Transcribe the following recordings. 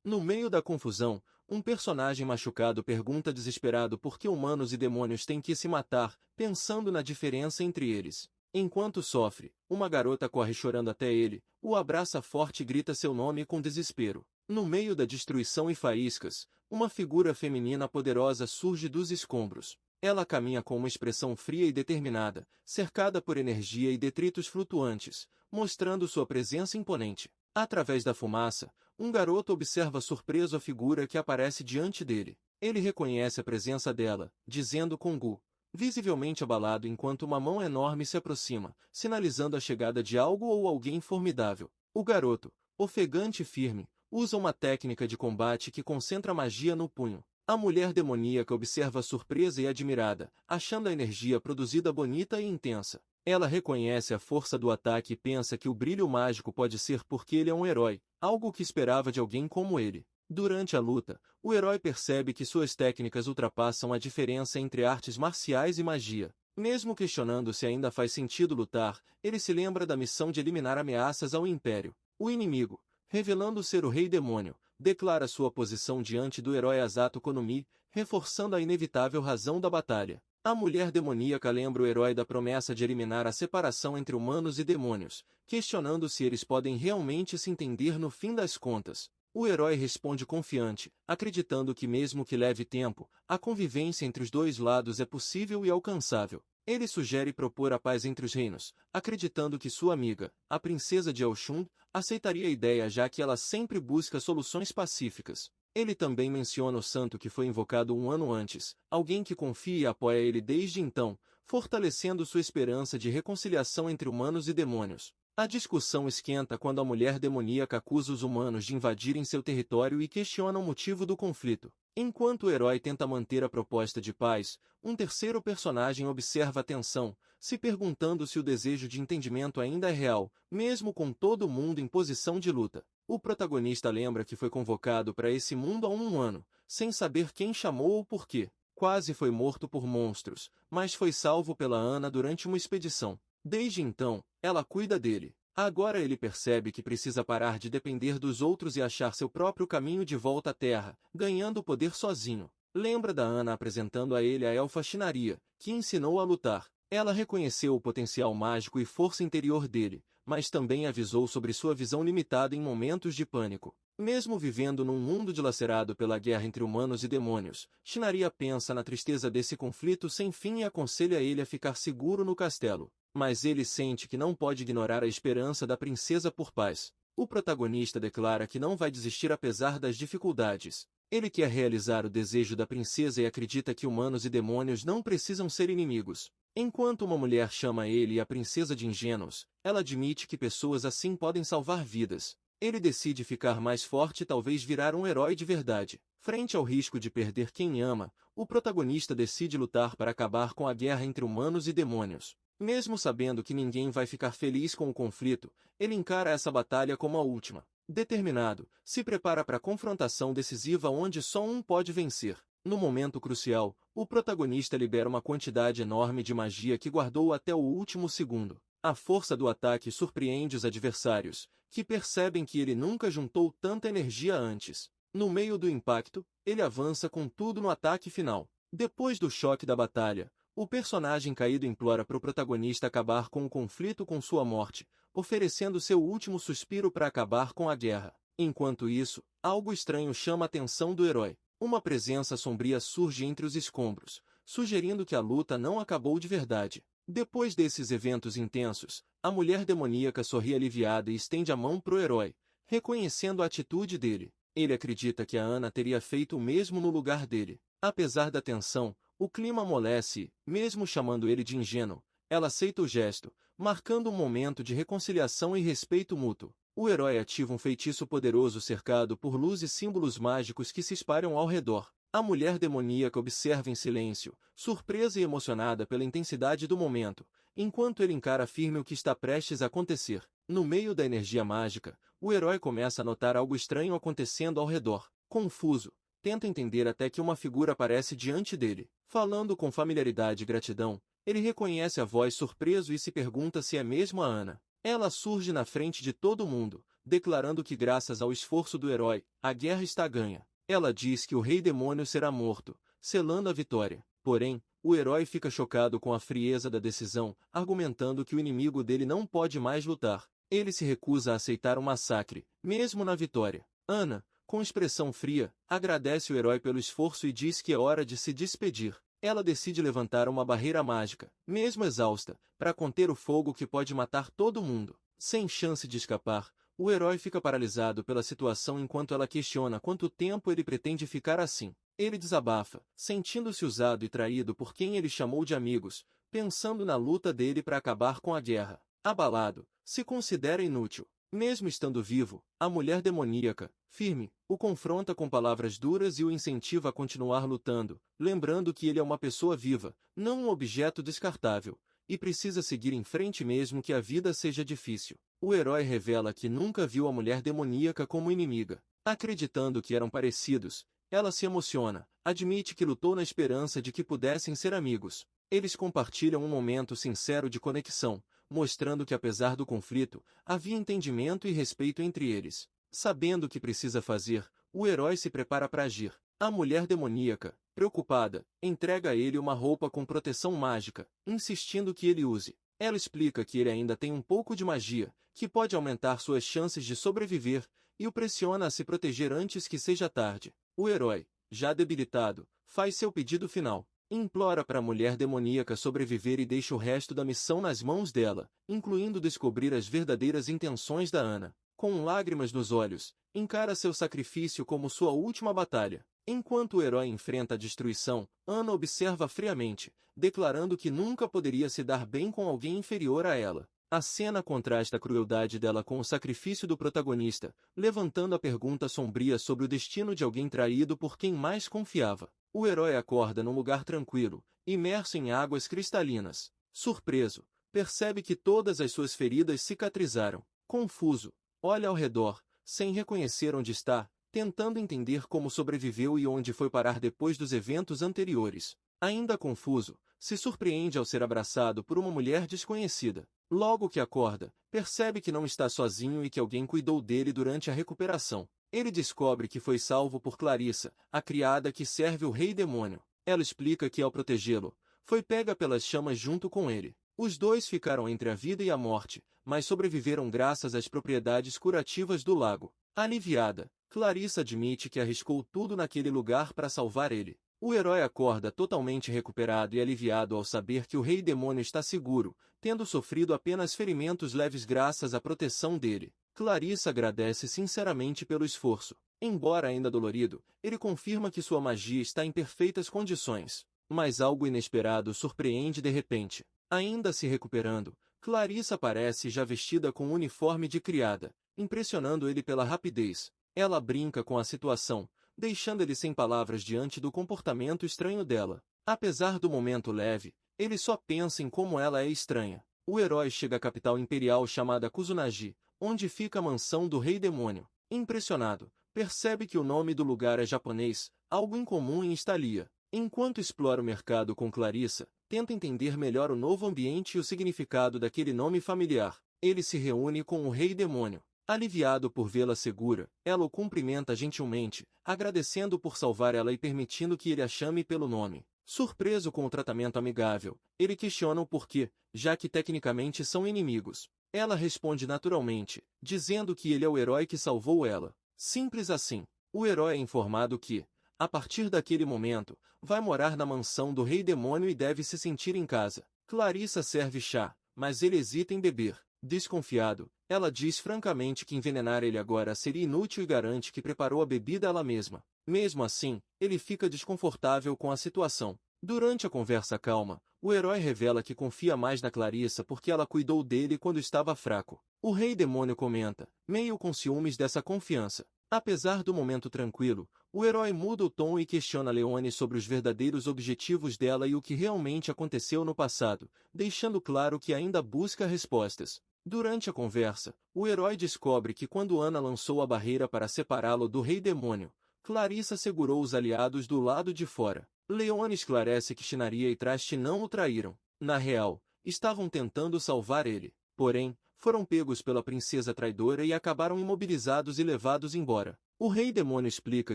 No meio da confusão, um personagem machucado pergunta desesperado por que humanos e demônios têm que se matar, pensando na diferença entre eles. Enquanto sofre, uma garota corre chorando até ele, o abraça forte e grita seu nome com desespero. No meio da destruição e faíscas, uma figura feminina poderosa surge dos escombros. Ela caminha com uma expressão fria e determinada, cercada por energia e detritos flutuantes, mostrando sua presença imponente. Através da fumaça, um garoto observa surpreso a figura que aparece diante dele. Ele reconhece a presença dela, dizendo com Gu, visivelmente abalado enquanto uma mão enorme se aproxima, sinalizando a chegada de algo ou alguém formidável. O garoto, ofegante e firme, usa uma técnica de combate que concentra magia no punho. A mulher demoníaca observa surpresa e admirada, achando a energia produzida bonita e intensa. Ela reconhece a força do ataque e pensa que o brilho mágico pode ser porque ele é um herói, algo que esperava de alguém como ele. Durante a luta, o herói percebe que suas técnicas ultrapassam a diferença entre artes marciais e magia. Mesmo questionando se ainda faz sentido lutar, ele se lembra da missão de eliminar ameaças ao Império. O inimigo, revelando ser o Rei Demônio, declara sua posição diante do herói Asato Konomi, reforçando a inevitável razão da batalha. A mulher demoníaca lembra o herói da promessa de eliminar a separação entre humanos e demônios, questionando se eles podem realmente se entender no fim das contas. O herói responde confiante, acreditando que mesmo que leve tempo, a convivência entre os dois lados é possível e alcançável. Ele sugere propor a paz entre os reinos, acreditando que sua amiga, a princesa de Elshun, aceitaria a ideia já que ela sempre busca soluções pacíficas. Ele também menciona o santo que foi invocado um ano antes, alguém que confia e apoia ele desde então, fortalecendo sua esperança de reconciliação entre humanos e demônios. A discussão esquenta quando a mulher demoníaca acusa os humanos de invadirem seu território e questiona o motivo do conflito. Enquanto o herói tenta manter a proposta de paz, um terceiro personagem observa a tensão, se perguntando se o desejo de entendimento ainda é real, mesmo com todo mundo em posição de luta. O protagonista lembra que foi convocado para esse mundo há um ano, sem saber quem chamou ou por quê. Quase foi morto por monstros, mas foi salvo pela Ana durante uma expedição. Desde então, ela cuida dele. Agora ele percebe que precisa parar de depender dos outros e achar seu próprio caminho de volta à Terra, ganhando poder sozinho. Lembra da Ana apresentando a ele a elfa Chinaria, que ensinou a lutar. Ela reconheceu o potencial mágico e força interior dele, mas também avisou sobre sua visão limitada em momentos de pânico. Mesmo vivendo num mundo dilacerado pela guerra entre humanos e demônios, Chinaria pensa na tristeza desse conflito sem fim e aconselha ele a ficar seguro no castelo. Mas ele sente que não pode ignorar a esperança da princesa por paz. O protagonista declara que não vai desistir apesar das dificuldades. Ele quer realizar o desejo da princesa e acredita que humanos e demônios não precisam ser inimigos. Enquanto uma mulher chama ele e a princesa de ingênuos, ela admite que pessoas assim podem salvar vidas. Ele decide ficar mais forte e talvez virar um herói de verdade. Frente ao risco de perder quem ama, o protagonista decide lutar para acabar com a guerra entre humanos e demônios. Mesmo sabendo que ninguém vai ficar feliz com o conflito, ele encara essa batalha como a última. Determinado, se prepara para a confrontação decisiva onde só um pode vencer. No momento crucial, o protagonista libera uma quantidade enorme de magia que guardou até o último segundo. A força do ataque surpreende os adversários, que percebem que ele nunca juntou tanta energia antes. No meio do impacto, ele avança com tudo no ataque final. Depois do choque da batalha, o personagem caído implora para o protagonista acabar com o conflito com sua morte, oferecendo seu último suspiro para acabar com a guerra. Enquanto isso, algo estranho chama a atenção do herói. Uma presença sombria surge entre os escombros, sugerindo que a luta não acabou de verdade. Depois desses eventos intensos, a mulher demoníaca sorri aliviada e estende a mão pro herói, reconhecendo a atitude dele. Ele acredita que a Ana teria feito o mesmo no lugar dele. Apesar da tensão, o clima amolece e, mesmo chamando ele de ingênuo, ela aceita o gesto, marcando um momento de reconciliação e respeito mútuo. O herói ativa um feitiço poderoso cercado por luz e símbolos mágicos que se espalham ao redor. A mulher demoníaca observa em silêncio, surpresa e emocionada pela intensidade do momento, enquanto ele encara firme o que está prestes a acontecer. No meio da energia mágica, o herói começa a notar algo estranho acontecendo ao redor. Confuso, tenta entender até que uma figura aparece diante dele. Falando com familiaridade e gratidão, ele reconhece a voz surpreso e se pergunta se é mesmo a Ana. Ela surge na frente de todo mundo, declarando que graças ao esforço do herói, a guerra está ganha. Ela diz que o rei demônio será morto, selando a vitória. Porém, o herói fica chocado com a frieza da decisão, argumentando que o inimigo dele não pode mais lutar. Ele se recusa a aceitar o massacre, mesmo na vitória. Anna, com expressão fria, agradece o herói pelo esforço e diz que é hora de se despedir. Ela decide levantar uma barreira mágica, mesmo exausta, para conter o fogo que pode matar todo mundo. Sem chance de escapar, o herói fica paralisado pela situação enquanto ela questiona quanto tempo ele pretende ficar assim. Ele desabafa, sentindo-se usado e traído por quem ele chamou de amigos, pensando na luta dele para acabar com a guerra. Abalado, se considera inútil. Mesmo estando vivo, a mulher demoníaca, firme, o confronta com palavras duras e o incentiva a continuar lutando, lembrando que ele é uma pessoa viva, não um objeto descartável, e precisa seguir em frente mesmo que a vida seja difícil. O herói revela que nunca viu a mulher demoníaca como inimiga. Acreditando que eram parecidos, ela se emociona, admite que lutou na esperança de que pudessem ser amigos. Eles compartilham um momento sincero de conexão, mostrando que apesar do conflito, havia entendimento e respeito entre eles. Sabendo o que precisa fazer, o herói se prepara para agir. A mulher demoníaca, preocupada, entrega a ele uma roupa com proteção mágica, insistindo que ele use. Ela explica que ele ainda tem um pouco de magia, que pode aumentar suas chances de sobreviver, e o pressiona a se proteger antes que seja tarde. O herói, já debilitado, faz seu pedido final. Implora para a mulher demoníaca sobreviver e deixa o resto da missão nas mãos dela, incluindo descobrir as verdadeiras intenções da Anna. Com lágrimas nos olhos, encara seu sacrifício como sua última batalha. Enquanto o herói enfrenta a destruição, Anna observa friamente, declarando que nunca poderia se dar bem com alguém inferior a ela. A cena contrasta a crueldade dela com o sacrifício do protagonista, levantando a pergunta sombria sobre o destino de alguém traído por quem mais confiava. O herói acorda num lugar tranquilo, imerso em águas cristalinas. Surpreso, percebe que todas as suas feridas cicatrizaram. Confuso, olha ao redor, sem reconhecer onde está, tentando entender como sobreviveu e onde foi parar depois dos eventos anteriores. Ainda confuso, se surpreende ao ser abraçado por uma mulher desconhecida. Logo que acorda, percebe que não está sozinho e que alguém cuidou dele durante a recuperação. Ele descobre que foi salvo por Clarissa, a criada que serve o rei demônio. Ela explica que ao protegê-lo, foi pega pelas chamas junto com ele. Os dois ficaram entre a vida e a morte, mas sobreviveram graças às propriedades curativas do lago. Aliviada, Clarissa admite que arriscou tudo naquele lugar para salvar ele. O herói acorda totalmente recuperado e aliviado ao saber que o rei demônio está seguro, tendo sofrido apenas ferimentos leves graças à proteção dele. Clarissa agradece sinceramente pelo esforço. Embora ainda dolorido, ele confirma que sua magia está em perfeitas condições. Mas algo inesperado surpreende de repente. Ainda se recuperando, Clarissa aparece já vestida com um uniforme de criada, impressionando ele pela rapidez. Ela brinca com a situação, deixando ele sem palavras diante do comportamento estranho dela. Apesar do momento leve, ele só pensa em como ela é estranha. O herói chega à capital imperial chamada Kusunagi, onde fica a mansão do rei demônio. Impressionado, percebe que o nome do lugar é japonês, algo incomum em Estalia. Enquanto explora o mercado com Clarissa, tenta entender melhor o novo ambiente e o significado daquele nome familiar. Ele se reúne com o rei demônio. Aliviado por vê-la segura, ela o cumprimenta gentilmente, agradecendo por salvar ela e permitindo que ele a chame pelo nome. Surpreso com o tratamento amigável, ele questiona o porquê, já que tecnicamente são inimigos. Ela responde naturalmente, dizendo que ele é o herói que salvou ela. Simples assim. O herói é informado que, a partir daquele momento, vai morar na mansão do rei demônio e deve se sentir em casa. Clarissa serve chá, mas ele hesita em beber. Desconfiado, ela diz francamente que envenenar ele agora seria inútil e garante que preparou a bebida ela mesma. Mesmo assim, ele fica desconfortável com a situação. Durante a conversa calma, o herói revela que confia mais na Clarissa porque ela cuidou dele quando estava fraco. O rei demônio comenta, meio com ciúmes dessa confiança. Apesar do momento tranquilo, o herói muda o tom e questiona Leone sobre os verdadeiros objetivos dela e o que realmente aconteceu no passado, deixando claro que ainda busca respostas. Durante a conversa, o herói descobre que quando Anna lançou a barreira para separá-lo do rei demônio, Clarissa segurou os aliados do lado de fora. Leone esclarece que Shinaria e Trasti não o traíram. Na real, estavam tentando salvar ele. Porém, foram pegos pela princesa traidora e acabaram imobilizados e levados embora. O rei demônio explica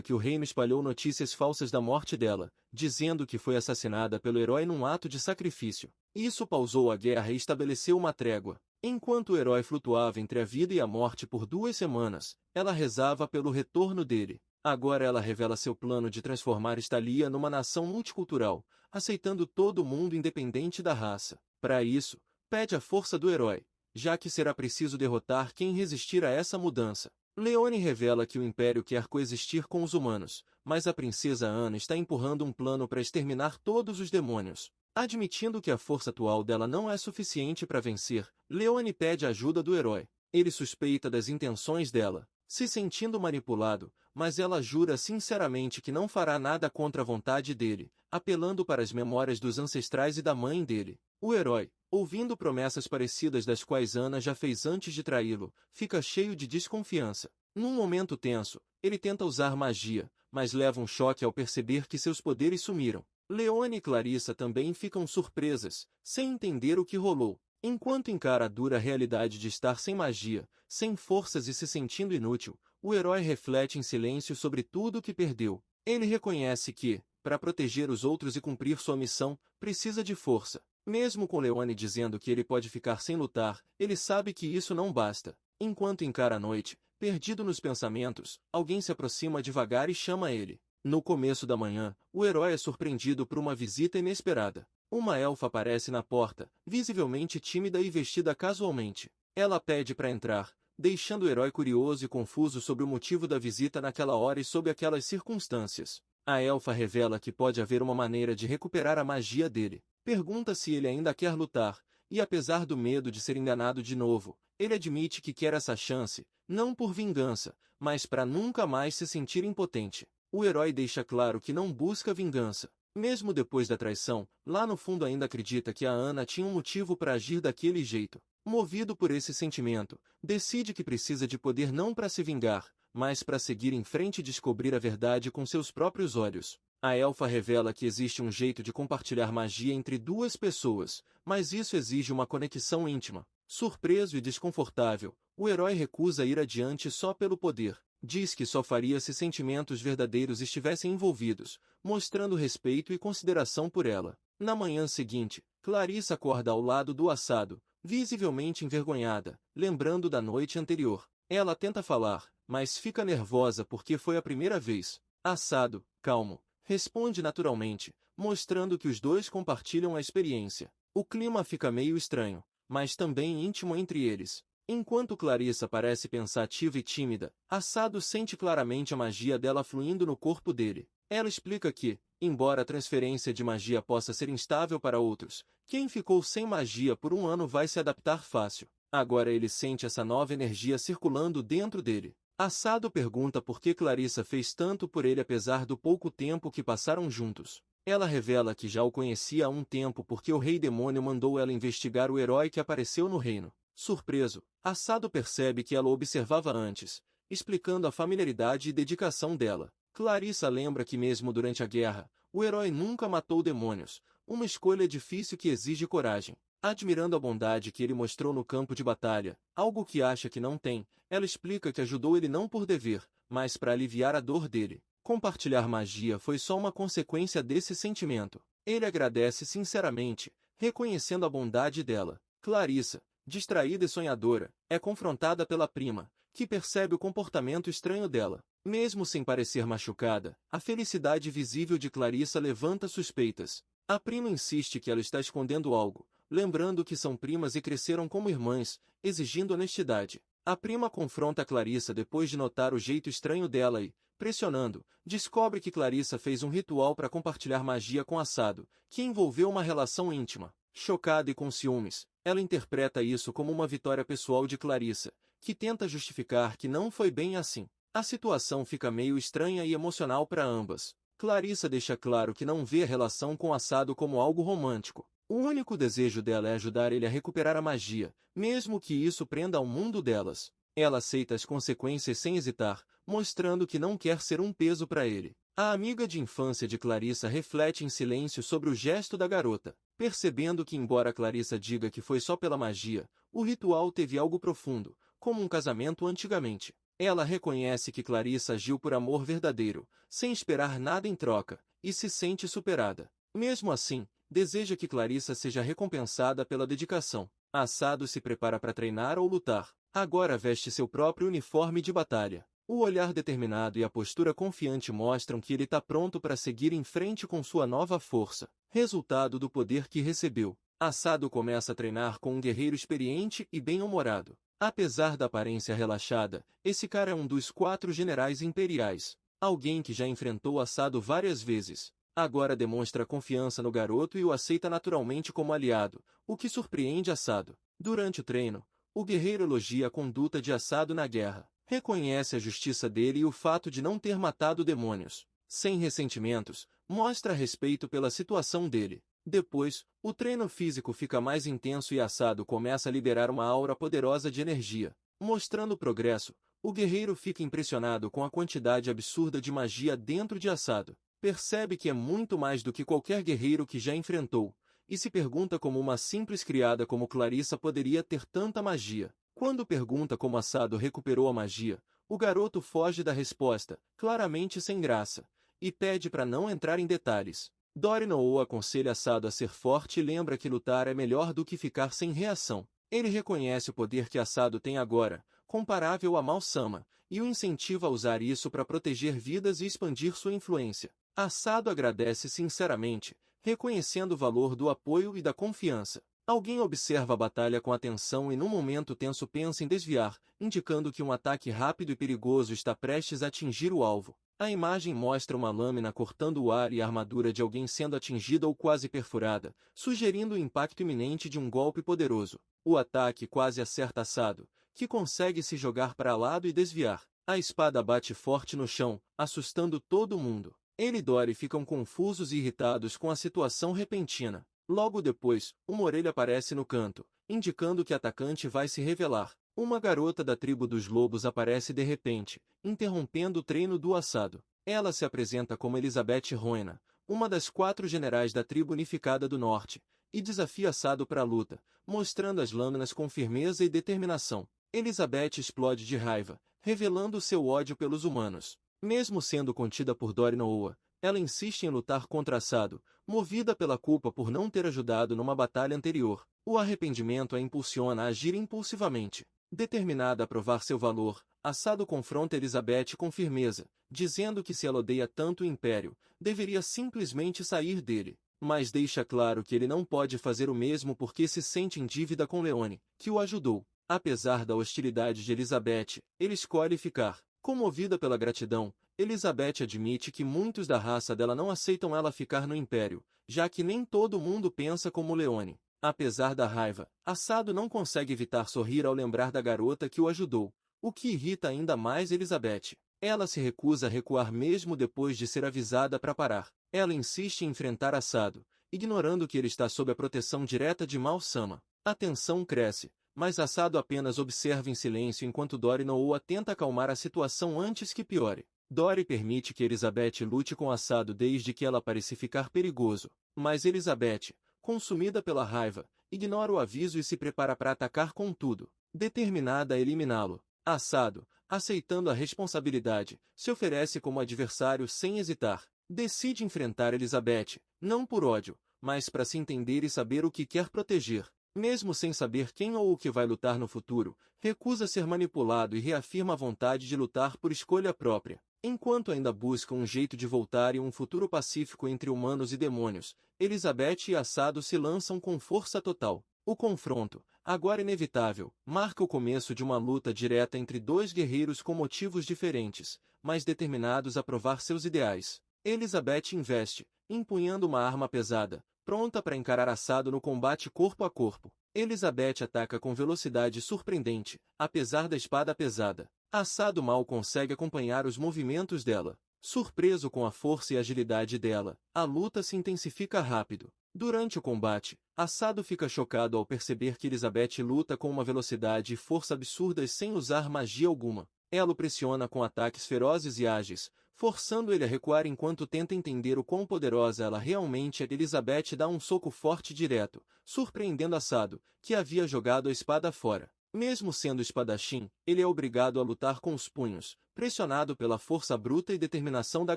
que o reino espalhou notícias falsas da morte dela, dizendo que foi assassinada pelo herói num ato de sacrifício. Isso pausou a guerra e estabeleceu uma trégua. Enquanto o herói flutuava entre a vida e a morte por 2 semanas, ela rezava pelo retorno dele. Agora ela revela seu plano de transformar Estalia numa nação multicultural, aceitando todo mundo independente da raça. Para isso, pede a força do herói, já que será preciso derrotar quem resistir a essa mudança. Leone revela que o Império quer coexistir com os humanos, mas a princesa Ana está empurrando um plano para exterminar todos os demônios. Admitindo que a força atual dela não é suficiente para vencer, Leone pede a ajuda do herói. Ele suspeita das intenções dela, se sentindo manipulado, mas ela jura sinceramente que não fará nada contra a vontade dele, apelando para as memórias dos ancestrais e da mãe dele. O herói, ouvindo promessas parecidas das quais Ana já fez antes de traí-lo, fica cheio de desconfiança. Num momento tenso, ele tenta usar magia, mas leva um choque ao perceber que seus poderes sumiram. Leone e Clarissa também ficam surpresas, sem entender o que rolou. Enquanto encara a dura realidade de estar sem magia, sem forças e se sentindo inútil, o herói reflete em silêncio sobre tudo o que perdeu. Ele reconhece que, para proteger os outros e cumprir sua missão, precisa de força. Mesmo com Leone dizendo que ele pode ficar sem lutar, ele sabe que isso não basta. Enquanto encara a noite, perdido nos pensamentos, alguém se aproxima devagar e chama ele. No começo da manhã, o herói é surpreendido por uma visita inesperada. Uma elfa aparece na porta, visivelmente tímida e vestida casualmente. Ela pede para entrar, deixando o herói curioso e confuso sobre o motivo da visita naquela hora e sob aquelas circunstâncias. A elfa revela que pode haver uma maneira de recuperar a magia dele. Pergunta se ele ainda quer lutar, e apesar do medo de ser enganado de novo, ele admite que quer essa chance, não por vingança, mas para nunca mais se sentir impotente. O herói deixa claro que não busca vingança. Mesmo depois da traição, lá no fundo ainda acredita que a Ana tinha um motivo para agir daquele jeito. Movido por esse sentimento, decide que precisa de poder não para se vingar, mas para seguir em frente e descobrir a verdade com seus próprios olhos. A elfa revela que existe um jeito de compartilhar magia entre duas pessoas, mas isso exige uma conexão íntima. Surpreso e desconfortável, o herói recusa ir adiante só pelo poder. Diz que só faria se sentimentos verdadeiros estivessem envolvidos, mostrando respeito e consideração por ela. Na manhã seguinte, Clarissa acorda ao lado do assado, visivelmente envergonhada, lembrando da noite anterior. Ela tenta falar, mas fica nervosa porque foi a primeira vez. Assado, calmo, responde naturalmente, mostrando que os dois compartilham a experiência. O clima fica meio estranho, mas também íntimo entre eles. Enquanto Clarissa parece pensativa e tímida, Assado sente claramente a magia dela fluindo no corpo dele. Ela explica que, embora a transferência de magia possa ser instável para outros, quem ficou sem magia por um ano vai se adaptar fácil. Agora ele sente essa nova energia circulando dentro dele. Assado pergunta por que Clarissa fez tanto por ele apesar do pouco tempo que passaram juntos. Ela revela que já o conhecia há um tempo porque o rei demônio mandou ela investigar o herói que apareceu no reino. Surpreso, Assado percebe que ela o observava antes, explicando a familiaridade e dedicação dela. Clarissa lembra que mesmo durante a guerra, o herói nunca matou demônios, uma escolha difícil que exige coragem. Admirando a bondade que ele mostrou no campo de batalha, algo que acha que não tem, ela explica que ajudou ele não por dever, mas para aliviar a dor dele. Compartilhar magia foi só uma consequência desse sentimento. Ele agradece sinceramente, reconhecendo a bondade dela. Clarissa, distraída e sonhadora, é confrontada pela prima, que percebe o comportamento estranho dela. Mesmo sem parecer machucada, a felicidade visível de Clarissa levanta suspeitas. A prima insiste que ela está escondendo algo, lembrando que são primas e cresceram como irmãs, exigindo honestidade. A prima confronta Clarissa depois de notar o jeito estranho dela e, pressionando, descobre que Clarissa fez um ritual para compartilhar magia com Assado, que envolveu uma relação íntima. Chocada e com ciúmes, ela interpreta isso como uma vitória pessoal de Clarissa, que tenta justificar que não foi bem assim. A situação fica meio estranha e emocional para ambas. Clarissa deixa claro que não vê a relação com Assado como algo romântico. O único desejo dela é ajudar ele a recuperar a magia, mesmo que isso prenda ao mundo delas. Ela aceita as consequências sem hesitar, mostrando que não quer ser um peso para ele. A amiga de infância de Clarissa reflete em silêncio sobre o gesto da garota. percebendo que embora Clarissa diga que foi só pela magia, o ritual teve algo profundo, como um casamento antigamente. Ela reconhece que Clarissa agiu por amor verdadeiro, sem esperar nada em troca, e se sente superada. Mesmo assim, deseja que Clarissa seja recompensada pela dedicação. Assado se prepara para treinar ou lutar. Agora veste seu próprio uniforme de batalha. O olhar determinado e a postura confiante mostram que ele está pronto para seguir em frente com sua nova força, resultado do poder que recebeu. Assado começa a treinar com um guerreiro experiente e bem-humorado. Apesar da aparência relaxada, esse cara é um dos 4 generais imperiais. Alguém que já enfrentou Assado várias vezes. Agora demonstra confiança no garoto e o aceita naturalmente como aliado, o que surpreende Assado. Durante o treino, o guerreiro elogia a conduta de Assado na guerra. Reconhece a justiça dele e o fato de não ter matado demônios. Sem ressentimentos, mostra respeito pela situação dele. Depois, o treino físico fica mais intenso e Assado começa a liberar uma aura poderosa de energia. Mostrando progresso, o guerreiro fica impressionado com a quantidade absurda de magia dentro de Assado. Percebe que é muito mais do que qualquer guerreiro que já enfrentou, e se pergunta como uma simples criada como Clarissa poderia ter tanta magia. Quando pergunta como Assado recuperou a magia, o garoto foge da resposta, claramente sem graça, e pede para não entrar em detalhes. Dorinoa aconselha Assado a ser forte e lembra que lutar é melhor do que ficar sem reação. Ele reconhece o poder que Assado tem agora, comparável a Mal-sama, e o incentiva a usar isso para proteger vidas e expandir sua influência. Assado agradece sinceramente, reconhecendo o valor do apoio e da confiança. Alguém observa a batalha com atenção e num momento tenso pensa em desviar, indicando que um ataque rápido e perigoso está prestes a atingir o alvo. A imagem mostra uma lâmina cortando o ar e a armadura de alguém sendo atingida ou quase perfurada, sugerindo o impacto iminente de um golpe poderoso. O ataque quase acerta Assado, que consegue se jogar para lado e desviar. A espada bate forte no chão, assustando todo mundo. Ele e Dory ficam confusos e irritados com a situação repentina. Logo depois, uma orelha aparece no canto, indicando que o atacante vai se revelar. Uma garota da tribo dos lobos aparece de repente, interrompendo o treino do Assado. Ela se apresenta como Elizabeth Roena, uma das 4 generais da tribo unificada do norte, e desafia Assado para a luta, mostrando as lâminas com firmeza e determinação. Elizabeth explode de raiva, revelando seu ódio pelos humanos. Mesmo sendo contida por Dorinoa, ela insiste em lutar contra Assado, movida pela culpa por não ter ajudado numa batalha anterior. O arrependimento a impulsiona a agir impulsivamente. Determinada a provar seu valor, Assado confronta Elizabeth com firmeza, dizendo que se ela odeia tanto o Império, deveria simplesmente sair dele. Mas deixa claro que ele não pode fazer o mesmo porque se sente em dívida com Leone, que o ajudou. Apesar da hostilidade de Elizabeth, ele escolhe ficar. Comovida pela gratidão, Elizabeth admite que muitos da raça dela não aceitam ela ficar no Império, já que nem todo mundo pensa como Leone. Apesar da raiva, Assado não consegue evitar sorrir ao lembrar da garota que o ajudou, o que irrita ainda mais Elizabeth. Ela se recusa a recuar mesmo depois de ser avisada para parar. Ela insiste em enfrentar Assado, ignorando que ele está sob a proteção direta de Mal-sama. A tensão cresce, mas Assado apenas observa em silêncio enquanto Dorinoa tenta acalmar a situação antes que piore. Dory permite que Elizabeth lute com Assado desde que ela parece ficar perigoso, mas Elizabeth, consumida pela raiva, ignora o aviso e se prepara para atacar com tudo, determinada a eliminá-lo. Assado, aceitando a responsabilidade, se oferece como adversário sem hesitar. Decide enfrentar Elizabeth, não por ódio, mas para se entender e saber o que quer proteger. Mesmo sem saber quem ou o que vai lutar no futuro, recusa ser manipulado e reafirma a vontade de lutar por escolha própria. Enquanto ainda busca um jeito de voltar e um futuro pacífico entre humanos e demônios, Elizabeth e Assado se lançam com força total. O confronto, agora inevitável, marca o começo de uma luta direta entre 2 guerreiros com motivos diferentes, mas determinados a provar seus ideais. Elizabeth investe, empunhando uma arma pesada, pronta para encarar Assado no combate corpo a corpo. Elizabeth ataca com velocidade surpreendente, apesar da espada pesada. Assado mal consegue acompanhar os movimentos dela. Surpreso com a força e agilidade dela, a luta se intensifica rápido. Durante o combate, Assado fica chocado ao perceber que Elizabeth luta com uma velocidade e força absurdas sem usar magia alguma. Ela o pressiona com ataques ferozes e ágeis, forçando ele a recuar enquanto tenta entender o quão poderosa ela realmente é. Elizabeth dá um soco forte direto, surpreendendo Assado, que havia jogado a espada fora. Mesmo sendo espadachim, ele é obrigado a lutar com os punhos, pressionado pela força bruta e determinação da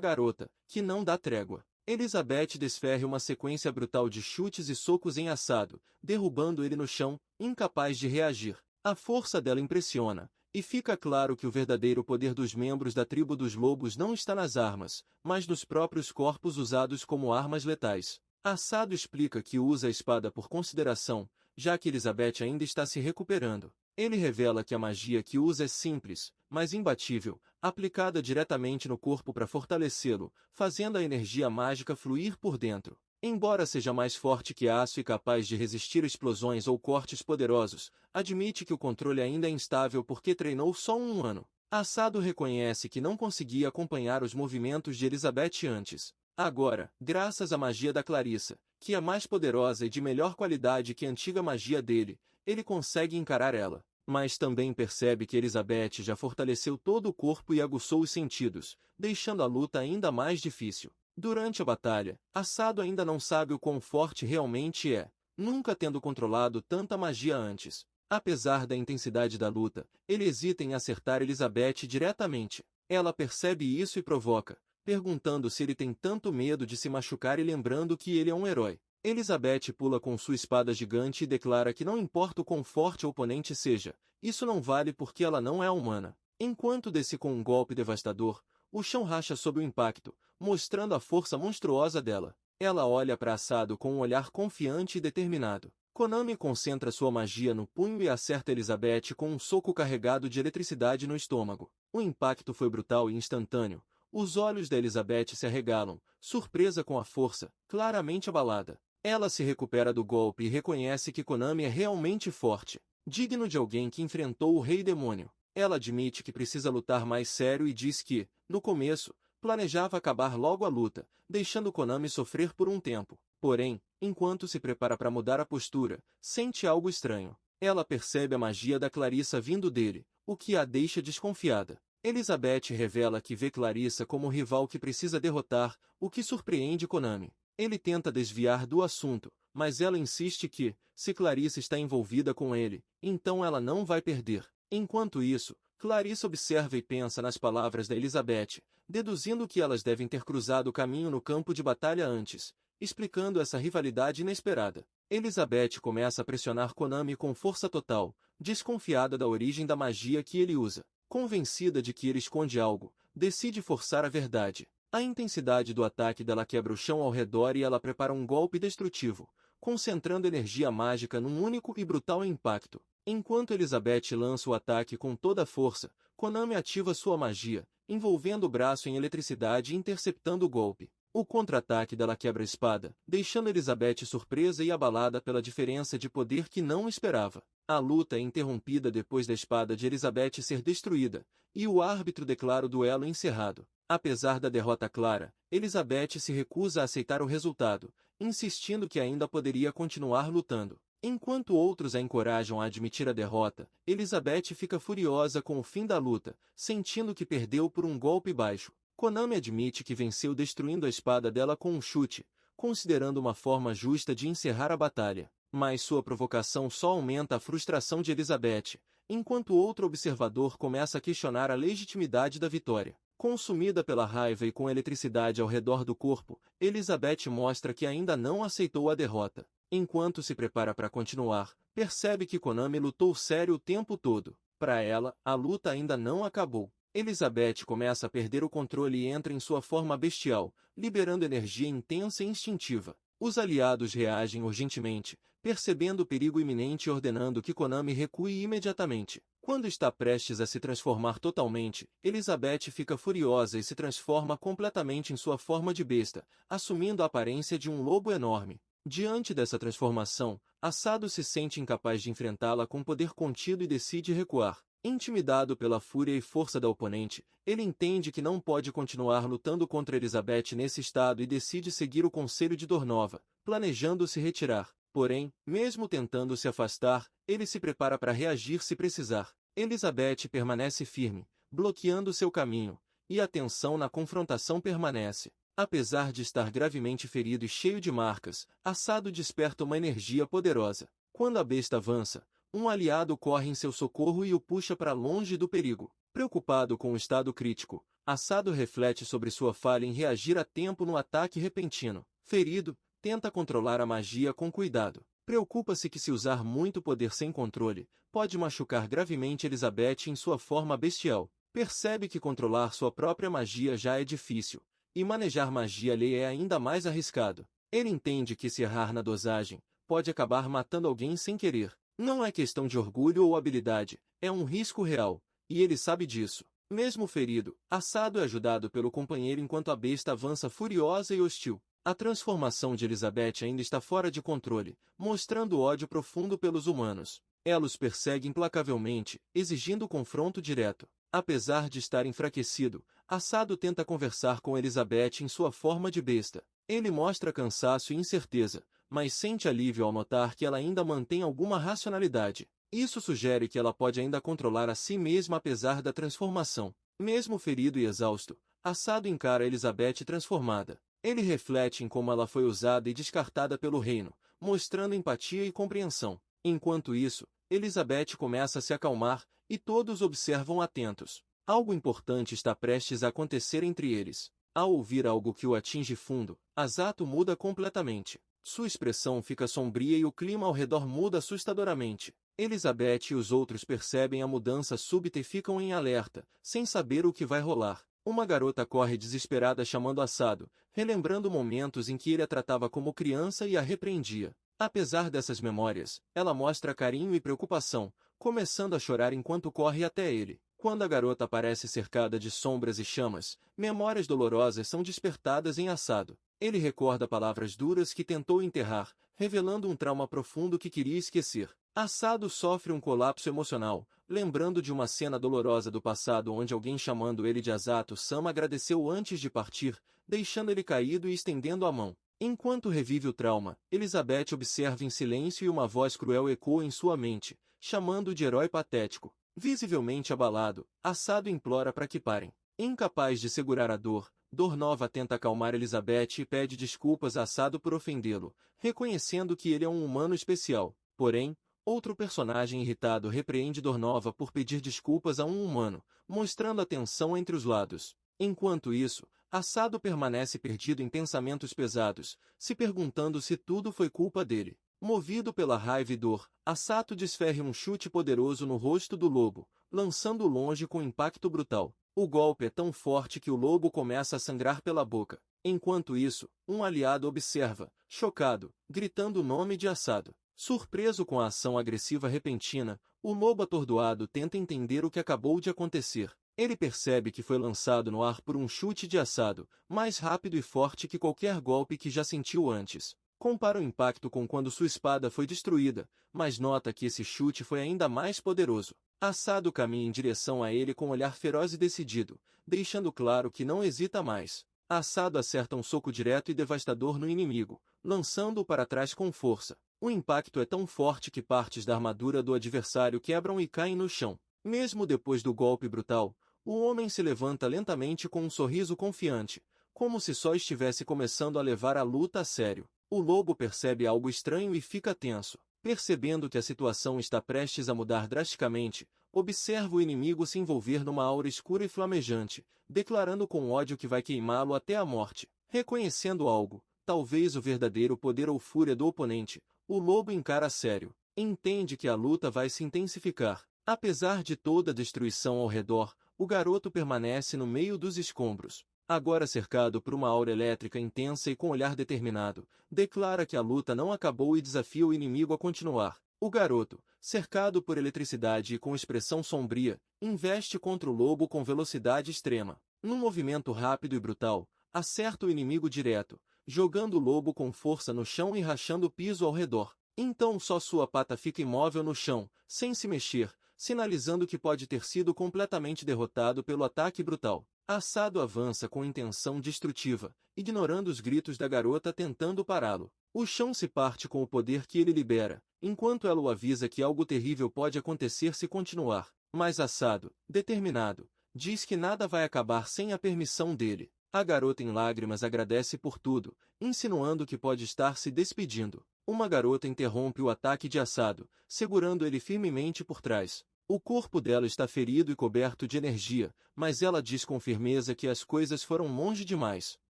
garota, que não dá trégua. Elizabeth desferra uma sequência brutal de chutes e socos em Assado, derrubando ele no chão, incapaz de reagir. A força dela impressiona, e fica claro que o verdadeiro poder dos membros da tribo dos lobos não está nas armas, mas nos próprios corpos usados como armas letais. Assado explica que usa a espada por consideração, já que Elizabeth ainda está se recuperando. Ele revela que a magia que usa é simples, mas imbatível, aplicada diretamente no corpo para fortalecê-lo, fazendo a energia mágica fluir por dentro. Embora seja mais forte que aço e capaz de resistir explosões ou cortes poderosos, admite que o controle ainda é instável porque treinou só um ano. Assado reconhece que não conseguia acompanhar os movimentos de Elizabeth antes. Agora, graças à magia da Clarissa, que é mais poderosa e de melhor qualidade que a antiga magia dele, ele consegue encarar ela. Mas também percebe que Elizabeth já fortaleceu todo o corpo e aguçou os sentidos, deixando a luta ainda mais difícil. Durante a batalha, Assado ainda não sabe o quão forte realmente é, nunca tendo controlado tanta magia antes. Apesar da intensidade da luta, ele hesita em acertar Elizabeth diretamente. Ela percebe isso e provoca, perguntando se ele tem tanto medo de se machucar e lembrando que ele é um herói. Elizabeth pula com sua espada gigante e declara que não importa o quão forte o oponente seja, isso não vale porque ela não é humana. Enquanto desce com um golpe devastador, o chão racha sob o impacto, mostrando a força monstruosa dela. Ela olha para Assado com um olhar confiante e determinado. Konami concentra sua magia no punho e acerta Elizabeth com um soco carregado de eletricidade no estômago. O impacto foi brutal e instantâneo. Os olhos da Elizabeth se arregalam, surpresa com a força, claramente abalada. Ela se recupera do golpe e reconhece que Konami é realmente forte, digno de alguém que enfrentou o Rei Demônio. Ela admite que precisa lutar mais sério e diz que, no começo, planejava acabar logo a luta, deixando Konami sofrer por um tempo. Porém, enquanto se prepara para mudar a postura, sente algo estranho. Ela percebe a magia da Clarissa vindo dele, o que a deixa desconfiada. Elizabeth revela que vê Clarissa como um rival que precisa derrotar, o que surpreende Konami. Ele tenta desviar do assunto, mas ela insiste que, se Clarissa está envolvida com ele, então ela não vai perder. Enquanto isso, Clarissa observa e pensa nas palavras da Elizabeth, deduzindo que elas devem ter cruzado o caminho no campo de batalha antes, explicando essa rivalidade inesperada. Elizabeth começa a pressionar Konami com força total, desconfiada da origem da magia que ele usa. Convencida de que ele esconde algo, decide forçar a verdade. A intensidade do ataque dela quebra o chão ao redor e ela prepara um golpe destrutivo, concentrando energia mágica num único e brutal impacto. Enquanto Elizabeth lança o ataque com toda a força, Konami ativa sua magia, envolvendo o braço em eletricidade e interceptando o golpe. O contra-ataque dela quebra a espada, deixando Elizabeth surpresa e abalada pela diferença de poder que não esperava. A luta é interrompida depois da espada de Elizabeth ser destruída, e o árbitro declara o duelo encerrado. Apesar da derrota clara, Elizabeth se recusa a aceitar o resultado, insistindo que ainda poderia continuar lutando. Enquanto outros a encorajam a admitir a derrota, Elizabeth fica furiosa com o fim da luta, sentindo que perdeu por um golpe baixo. Konami admite que venceu destruindo a espada dela com um chute, considerando uma forma justa de encerrar a batalha. Mas sua provocação só aumenta a frustração de Elizabeth, enquanto outro observador começa a questionar a legitimidade da vitória. Consumida pela raiva e com eletricidade ao redor do corpo, Elizabeth mostra que ainda não aceitou a derrota. Enquanto se prepara para continuar, percebe que Konami lutou sério o tempo todo. Para ela, a luta ainda não acabou. Elizabeth começa a perder o controle e entra em sua forma bestial, liberando energia intensa e instintiva. Os aliados reagem urgentemente, percebendo o perigo iminente e ordenando que Konami recue imediatamente. Quando está prestes a se transformar totalmente, Elizabeth fica furiosa e se transforma completamente em sua forma de besta, assumindo a aparência de um lobo enorme. Diante dessa transformação, Assado se sente incapaz de enfrentá-la com poder contido e decide recuar. Intimidado pela fúria e força da oponente, ele entende que não pode continuar lutando contra Elizabeth nesse estado e decide seguir o conselho de Dornova, planejando se retirar. Porém, mesmo tentando se afastar, ele se prepara para reagir se precisar. Elizabeth permanece firme, bloqueando seu caminho, e a tensão na confrontação permanece. Apesar de estar gravemente ferido e cheio de marcas, Asado desperta uma energia poderosa. Quando a besta avança, um aliado corre em seu socorro e o puxa para longe do perigo. Preocupado com o estado crítico, Asado reflete sobre sua falha em reagir a tempo no ataque repentino. Ferido, tenta controlar a magia com cuidado. Preocupa-se que se usar muito poder sem controle, pode machucar gravemente Elizabeth em sua forma bestial. Percebe que controlar sua própria magia já é difícil, e manejar magia alheia é ainda mais arriscado. Ele entende que se errar na dosagem, pode acabar matando alguém sem querer. Não é questão de orgulho ou habilidade, é um risco real, e ele sabe disso. Mesmo ferido, Asado é ajudado pelo companheiro enquanto a besta avança furiosa e hostil. A transformação de Elizabeth ainda está fora de controle, mostrando ódio profundo pelos humanos. Ela os persegue implacavelmente, exigindo confronto direto. Apesar de estar enfraquecido, Asado tenta conversar com Elizabeth em sua forma de besta. Ele mostra cansaço e incerteza, mas sente alívio ao notar que ela ainda mantém alguma racionalidade. Isso sugere que ela pode ainda controlar a si mesma apesar da transformação. Mesmo ferido e exausto, Asado encara Elizabeth transformada. Ele reflete em como ela foi usada e descartada pelo reino, mostrando empatia e compreensão. Enquanto isso, Elizabeth começa a se acalmar, e todos observam atentos. Algo importante está prestes a acontecer entre eles. Ao ouvir algo que o atinge fundo, Asado muda completamente. Sua expressão fica sombria e o clima ao redor muda assustadoramente. Elizabeth e os outros percebem a mudança súbita e ficam em alerta, sem saber o que vai rolar. Uma garota corre desesperada chamando Asado, relembrando momentos em que ele a tratava como criança e a repreendia. Apesar dessas memórias, ela mostra carinho e preocupação, começando a chorar enquanto corre até ele. Quando a garota parece cercada de sombras e chamas, memórias dolorosas são despertadas em Asado. Ele recorda palavras duras que tentou enterrar, revelando um trauma profundo que queria esquecer. Asado sofre um colapso emocional, lembrando de uma cena dolorosa do passado onde alguém chamando ele de Asato-sama agradeceu antes de partir, deixando ele caído e estendendo a mão. Enquanto revive o trauma, Elizabeth observa em silêncio e uma voz cruel ecoa em sua mente, chamando-o de herói patético. Visivelmente abalado, Asado implora para que parem. Incapaz de segurar a dor, Dornova tenta acalmar Elizabeth e pede desculpas a Asado por ofendê-lo, reconhecendo que ele é um humano especial. Porém, outro personagem irritado repreende Dornova por pedir desculpas a um humano, mostrando a tensão entre os lados. Enquanto isso, Asado permanece perdido em pensamentos pesados, se perguntando se tudo foi culpa dele. Movido pela raiva e dor, Asado desferra um chute poderoso no rosto do lobo, lançando-o longe com impacto brutal. O golpe é tão forte que o lobo começa a sangrar pela boca. Enquanto isso, um aliado observa, chocado, gritando o nome de Asado. Surpreso com a ação agressiva repentina, o lobo atordoado tenta entender o que acabou de acontecer. Ele percebe que foi lançado no ar por um chute de Asado, mais rápido e forte que qualquer golpe que já sentiu antes. Compara o impacto com quando sua espada foi destruída, mas nota que esse chute foi ainda mais poderoso. Asado caminha em direção a ele com um olhar feroz e decidido, deixando claro que não hesita mais. Asado acerta um soco direto e devastador no inimigo, lançando-o para trás com força. O impacto é tão forte que partes da armadura do adversário quebram e caem no chão. Mesmo depois do golpe brutal, o homem se levanta lentamente com um sorriso confiante, como se só estivesse começando a levar a luta a sério. O lobo percebe algo estranho e fica tenso. Percebendo que a situação está prestes a mudar drasticamente, observa o inimigo se envolver numa aura escura e flamejante, declarando com ódio que vai queimá-lo até a morte. Reconhecendo algo, talvez o verdadeiro poder ou fúria do oponente, o lobo encara a sério. Entende que a luta vai se intensificar. Apesar de toda a destruição ao redor, o garoto permanece no meio dos escombros. Agora cercado por uma aura elétrica intensa e com olhar determinado, declara que a luta não acabou e desafia o inimigo a continuar. O garoto, cercado por eletricidade e com expressão sombria, investe contra o lobo com velocidade extrema. Num movimento rápido e brutal, acerta o inimigo direto, jogando o lobo com força no chão e rachando o piso ao redor. Então só sua pata fica imóvel no chão, sem se mexer, sinalizando que pode ter sido completamente derrotado pelo ataque brutal. Asado avança com intenção destrutiva, ignorando os gritos da garota tentando pará-lo. O chão se parte com o poder que ele libera, enquanto ela o avisa que algo terrível pode acontecer se continuar. Mas Asado, determinado, diz que nada vai acabar sem a permissão dele. A garota em lágrimas agradece por tudo, insinuando que pode estar se despedindo. Uma garota interrompe o ataque de Asado, segurando ele firmemente por trás. O corpo dela está ferido e coberto de energia, mas ela diz com firmeza que as coisas foram longe demais.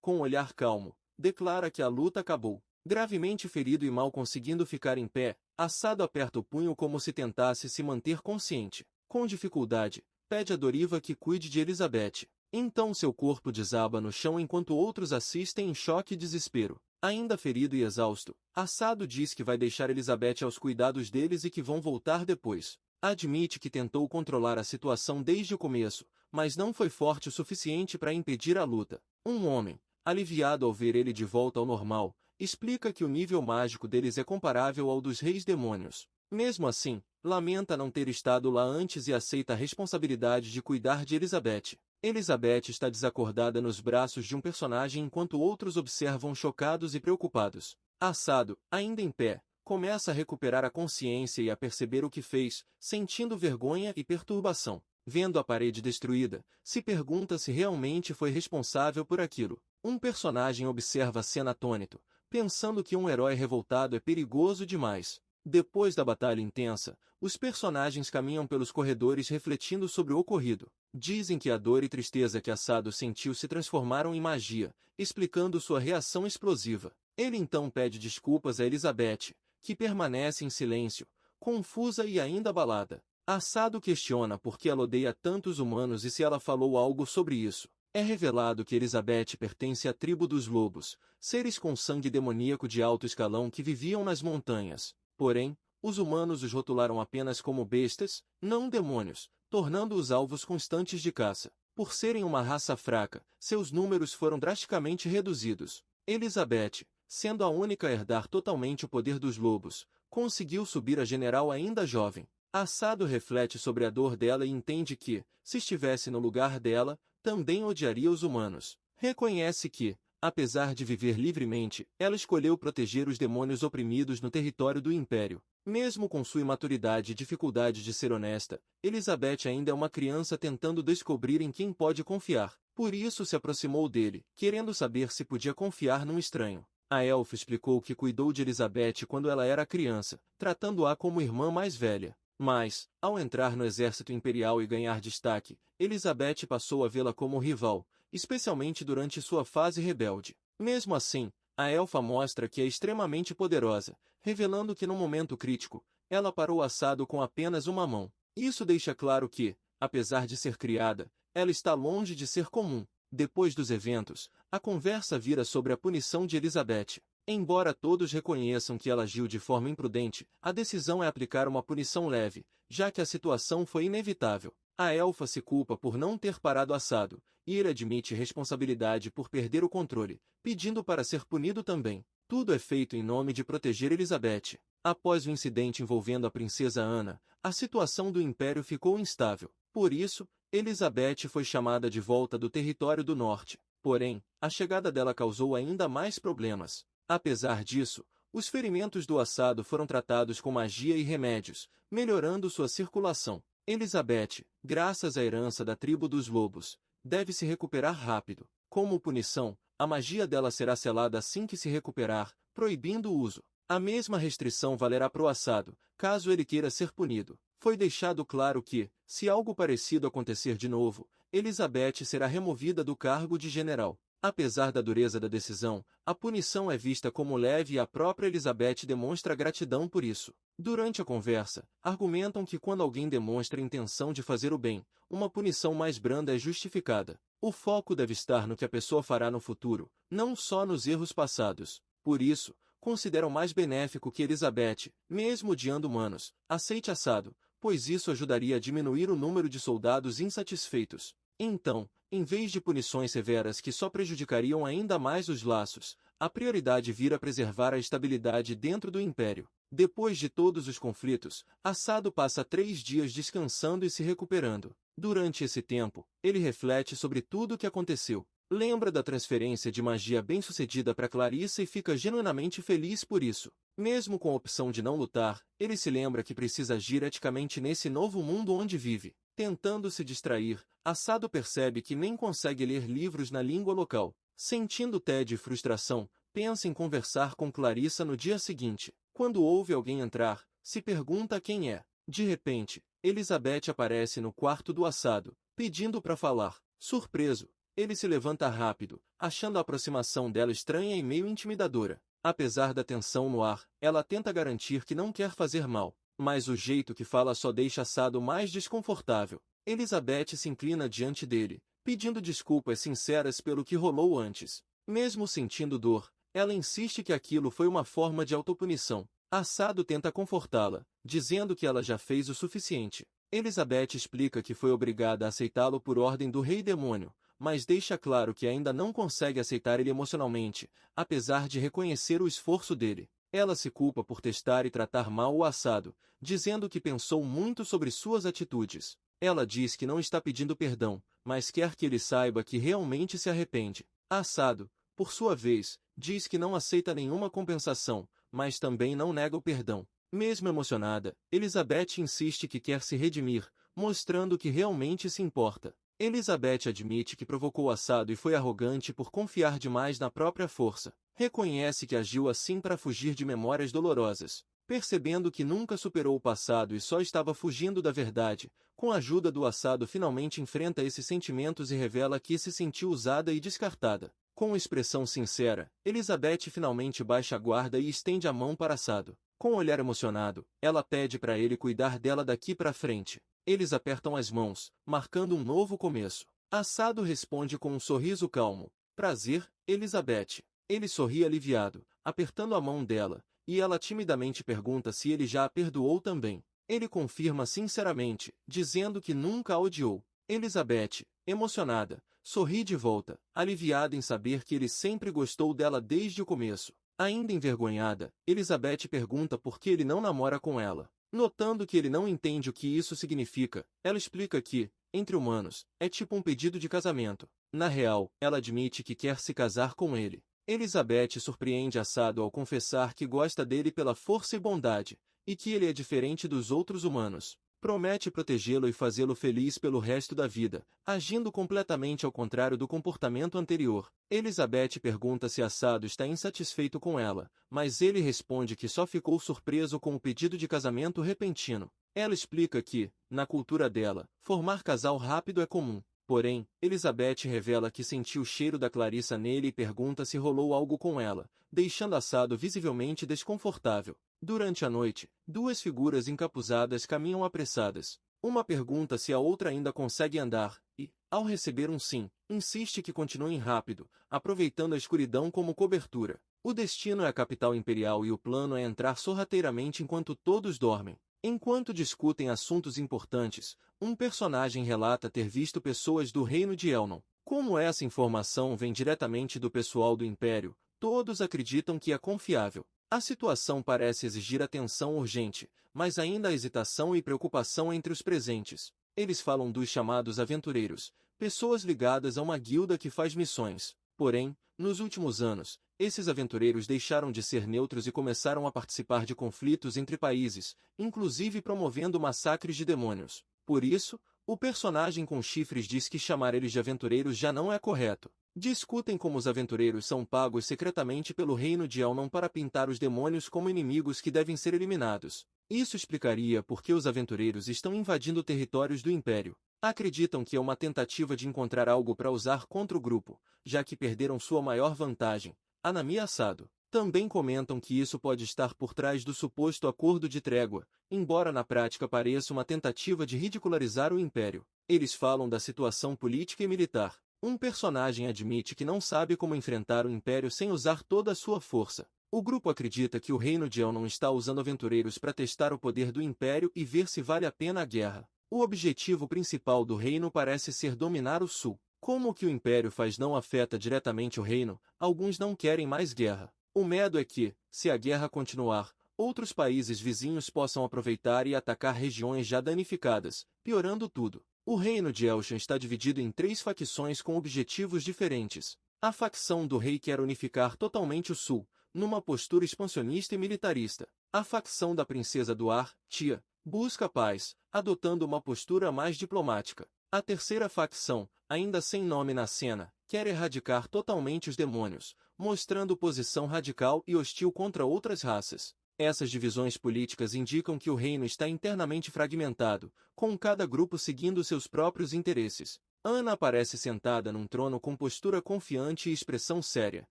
Com um olhar calmo, declara que a luta acabou. Gravemente ferido e mal conseguindo ficar em pé, Asado aperta o punho como se tentasse se manter consciente. Com dificuldade, pede a Doriva que cuide de Elizabeth. Então seu corpo desaba no chão enquanto outros assistem em choque e desespero. Ainda ferido e exausto, Asado diz que vai deixar Elizabeth aos cuidados deles e que vão voltar depois. Admite que tentou controlar a situação desde o começo, mas não foi forte o suficiente para impedir a luta. Um homem, aliviado ao ver ele de volta ao normal, explica que o nível mágico deles é comparável ao dos reis demônios. Mesmo assim, lamenta não ter estado lá antes e aceita a responsabilidade de cuidar de Elizabeth. Elizabeth está desacordada nos braços de um personagem enquanto outros observam chocados e preocupados. Asado, ainda em pé, começa a recuperar a consciência e a perceber o que fez, sentindo vergonha e perturbação. Vendo a parede destruída, se pergunta se realmente foi responsável por aquilo. Um personagem observa a cena atônito, pensando que um herói revoltado é perigoso demais. Depois da batalha intensa, os personagens caminham pelos corredores refletindo sobre o ocorrido. Dizem que a dor e tristeza que Asado sentiu se transformaram em magia, explicando sua reação explosiva. Ele então pede desculpas a Elizabeth, que permanece em silêncio, confusa e ainda abalada. Asado questiona por que ela odeia tantos humanos e se ela falou algo sobre isso. É revelado que Elizabeth pertence à tribo dos lobos, seres com sangue demoníaco de alto escalão que viviam nas montanhas. Porém, os humanos os rotularam apenas como bestas, não demônios, tornando-os alvos constantes de caça. Por serem uma raça fraca, seus números foram drasticamente reduzidos. Elizabeth, sendo a única a herdar totalmente o poder dos lobos, conseguiu subir a general ainda jovem. Asado reflete sobre a dor dela e entende que, se estivesse no lugar dela, também odiaria os humanos. Reconhece que, apesar de viver livremente, ela escolheu proteger os demônios oprimidos no território do Império. Mesmo com sua imaturidade e dificuldade de ser honesta, Elizabeth ainda é uma criança tentando descobrir em quem pode confiar. Por isso se aproximou dele, querendo saber se podia confiar num estranho. A elfa explicou que cuidou de Elizabeth quando ela era criança, tratando-a como irmã mais velha. Mas, ao entrar no exército imperial e ganhar destaque, Elizabeth passou a vê-la como rival, especialmente durante sua fase rebelde. Mesmo assim, a elfa mostra que é extremamente poderosa, revelando que no momento crítico, ela parou Asado com apenas uma mão. Isso deixa claro que, apesar de ser criada, ela está longe de ser comum. Depois dos eventos, a conversa vira sobre a punição de Elizabeth. Embora todos reconheçam que ela agiu de forma imprudente, a decisão é aplicar uma punição leve, já que a situação foi inevitável. A elfa se culpa por não ter parado Asado, e ele admite responsabilidade por perder o controle, pedindo para ser punido também. Tudo é feito em nome de proteger Elizabeth. Após o incidente envolvendo a princesa Ana, a situação do Império ficou instável. Por isso, Elizabeth foi chamada de volta do território do norte. Porém, a chegada dela causou ainda mais problemas. Apesar disso, os ferimentos do Asado foram tratados com magia e remédios, melhorando sua circulação. Elizabeth, graças à herança da tribo dos lobos, deve se recuperar rápido. Como punição, a magia dela será selada assim que se recuperar, proibindo o uso. A mesma restrição valerá para o Asado, caso ele queira ser punido. Foi deixado claro que, se algo parecido acontecer de novo, Elizabeth será removida do cargo de general. Apesar da dureza da decisão, a punição é vista como leve e a própria Elizabeth demonstra gratidão por isso. Durante a conversa, argumentam que quando alguém demonstra intenção de fazer o bem, uma punição mais branda é justificada. O foco deve estar no que a pessoa fará no futuro, não só nos erros passados. Por isso, consideram mais benéfico que Elizabeth, mesmo odiando humanos, aceite Asado, pois isso ajudaria a diminuir o número de soldados insatisfeitos. Então, em vez de punições severas que só prejudicariam ainda mais os laços, a prioridade vira preservar a estabilidade dentro do Império. Depois de todos os conflitos, Asado passa 3 dias descansando e se recuperando. Durante esse tempo, ele reflete sobre tudo o que aconteceu. Lembra da transferência de magia bem-sucedida para Clarissa e fica genuinamente feliz por isso. Mesmo com a opção de não lutar, ele se lembra que precisa agir eticamente nesse novo mundo onde vive. Tentando se distrair, Assado percebe que nem consegue ler livros na língua local. Sentindo tédio e frustração, pensa em conversar com Clarissa no dia seguinte. Quando ouve alguém entrar, se pergunta quem é. De repente, Elizabeth aparece no quarto do Assado, pedindo para falar. Surpreso, ele se levanta rápido, achando a aproximação dela estranha e meio intimidadora. Apesar da tensão no ar, ela tenta garantir que não quer fazer mal, mas o jeito que fala só deixa Assado mais desconfortável. Elizabeth se inclina diante dele, pedindo desculpas sinceras pelo que rolou antes. Mesmo sentindo dor, ela insiste que aquilo foi uma forma de autopunição. Assado tenta confortá-la, dizendo que ela já fez o suficiente. Elizabeth explica que foi obrigada a aceitá-lo por ordem do Rei Demônio, mas deixa claro que ainda não consegue aceitar ele emocionalmente, apesar de reconhecer o esforço dele. Ela se culpa por testar e tratar mal o Assado, dizendo que pensou muito sobre suas atitudes. Ela diz que não está pedindo perdão, mas quer que ele saiba que realmente se arrepende. Assado, por sua vez, diz que não aceita nenhuma compensação, mas também não nega o perdão. Mesmo emocionada, Elizabeth insiste que quer se redimir, mostrando que realmente se importa. Elizabeth admite que provocou Assado e foi arrogante por confiar demais na própria força. Reconhece que agiu assim para fugir de memórias dolorosas. Percebendo que nunca superou o passado e só estava fugindo da verdade, com a ajuda do Assado finalmente enfrenta esses sentimentos e revela que se sentiu usada e descartada. Com expressão sincera, Elizabeth finalmente baixa a guarda e estende a mão para Assado. Com um olhar emocionado, ela pede para ele cuidar dela daqui para frente. Eles apertam as mãos, marcando um novo começo. Assado responde com um sorriso calmo. Prazer, Elizabeth. Ele sorri aliviado, apertando a mão dela, e ela timidamente pergunta se ele já a perdoou também. Ele confirma sinceramente, dizendo que nunca a odiou. Elizabeth, emocionada, sorri de volta, aliviada em saber que ele sempre gostou dela desde o começo. Ainda envergonhada, Elizabeth pergunta por que ele não namora com ela. Notando que ele não entende o que isso significa, ela explica que, entre humanos, é tipo um pedido de casamento. Na real, ela admite que quer se casar com ele. Elizabeth surpreende Assado ao confessar que gosta dele pela força e bondade, e que ele é diferente dos outros humanos. Promete protegê-lo e fazê-lo feliz pelo resto da vida, agindo completamente ao contrário do comportamento anterior. Elizabeth pergunta se Assado está insatisfeito com ela, mas ele responde que só ficou surpreso com o pedido de casamento repentino. Ela explica que, na cultura dela, formar casal rápido é comum. Porém, Elizabeth revela que sentiu o cheiro da Clarissa nele e pergunta se rolou algo com ela, deixando Assado visivelmente desconfortável. Durante a noite, duas figuras encapuzadas caminham apressadas. Uma pergunta se a outra ainda consegue andar, e, ao receber um sim, insiste que continuem rápido, aproveitando a escuridão como cobertura. O destino é a capital imperial e o plano é entrar sorrateiramente enquanto todos dormem. Enquanto discutem assuntos importantes, um personagem relata ter visto pessoas do reino de Elnon. Como essa informação vem diretamente do pessoal do Império, todos acreditam que é confiável. A situação parece exigir atenção urgente, mas ainda há hesitação e preocupação entre os presentes. Eles falam dos chamados aventureiros, pessoas ligadas a uma guilda que faz missões. Porém, nos últimos anos, esses aventureiros deixaram de ser neutros e começaram a participar de conflitos entre países, inclusive promovendo massacres de demônios. Por isso, o personagem com chifres diz que chamar eles de aventureiros já não é correto. Discutem como os aventureiros são pagos secretamente pelo reino de Elnon para pintar os demônios como inimigos que devem ser eliminados. Isso explicaria por que os aventureiros estão invadindo territórios do Império. Acreditam que é uma tentativa de encontrar algo para usar contra o grupo, já que perderam sua maior vantagem, Anami Assado. Também comentam que isso pode estar por trás do suposto acordo de trégua, embora na prática pareça uma tentativa de ridicularizar o Império. Eles falam da situação política e militar. Um personagem admite que não sabe como enfrentar o Império sem usar toda a sua força. O grupo acredita que o reino de Elnon está usando aventureiros para testar o poder do Império e ver se vale a pena a guerra. O objetivo principal do reino parece ser dominar o Sul. Como o que o Império faz não afeta diretamente o reino, alguns não querem mais guerra. O medo é que, se a guerra continuar, outros países vizinhos possam aproveitar e atacar regiões já danificadas, piorando tudo. O reino de Elshan está dividido em 3 facções com objetivos diferentes. A facção do rei quer unificar totalmente o sul, numa postura expansionista e militarista. A facção da princesa do ar, Tia, busca paz, adotando uma postura mais diplomática. A terceira facção, ainda sem nome na cena, quer erradicar totalmente os demônios, mostrando posição radical e hostil contra outras raças. Essas divisões políticas indicam que o reino está internamente fragmentado, com cada grupo seguindo seus próprios interesses. Ana aparece sentada num trono com postura confiante e expressão séria,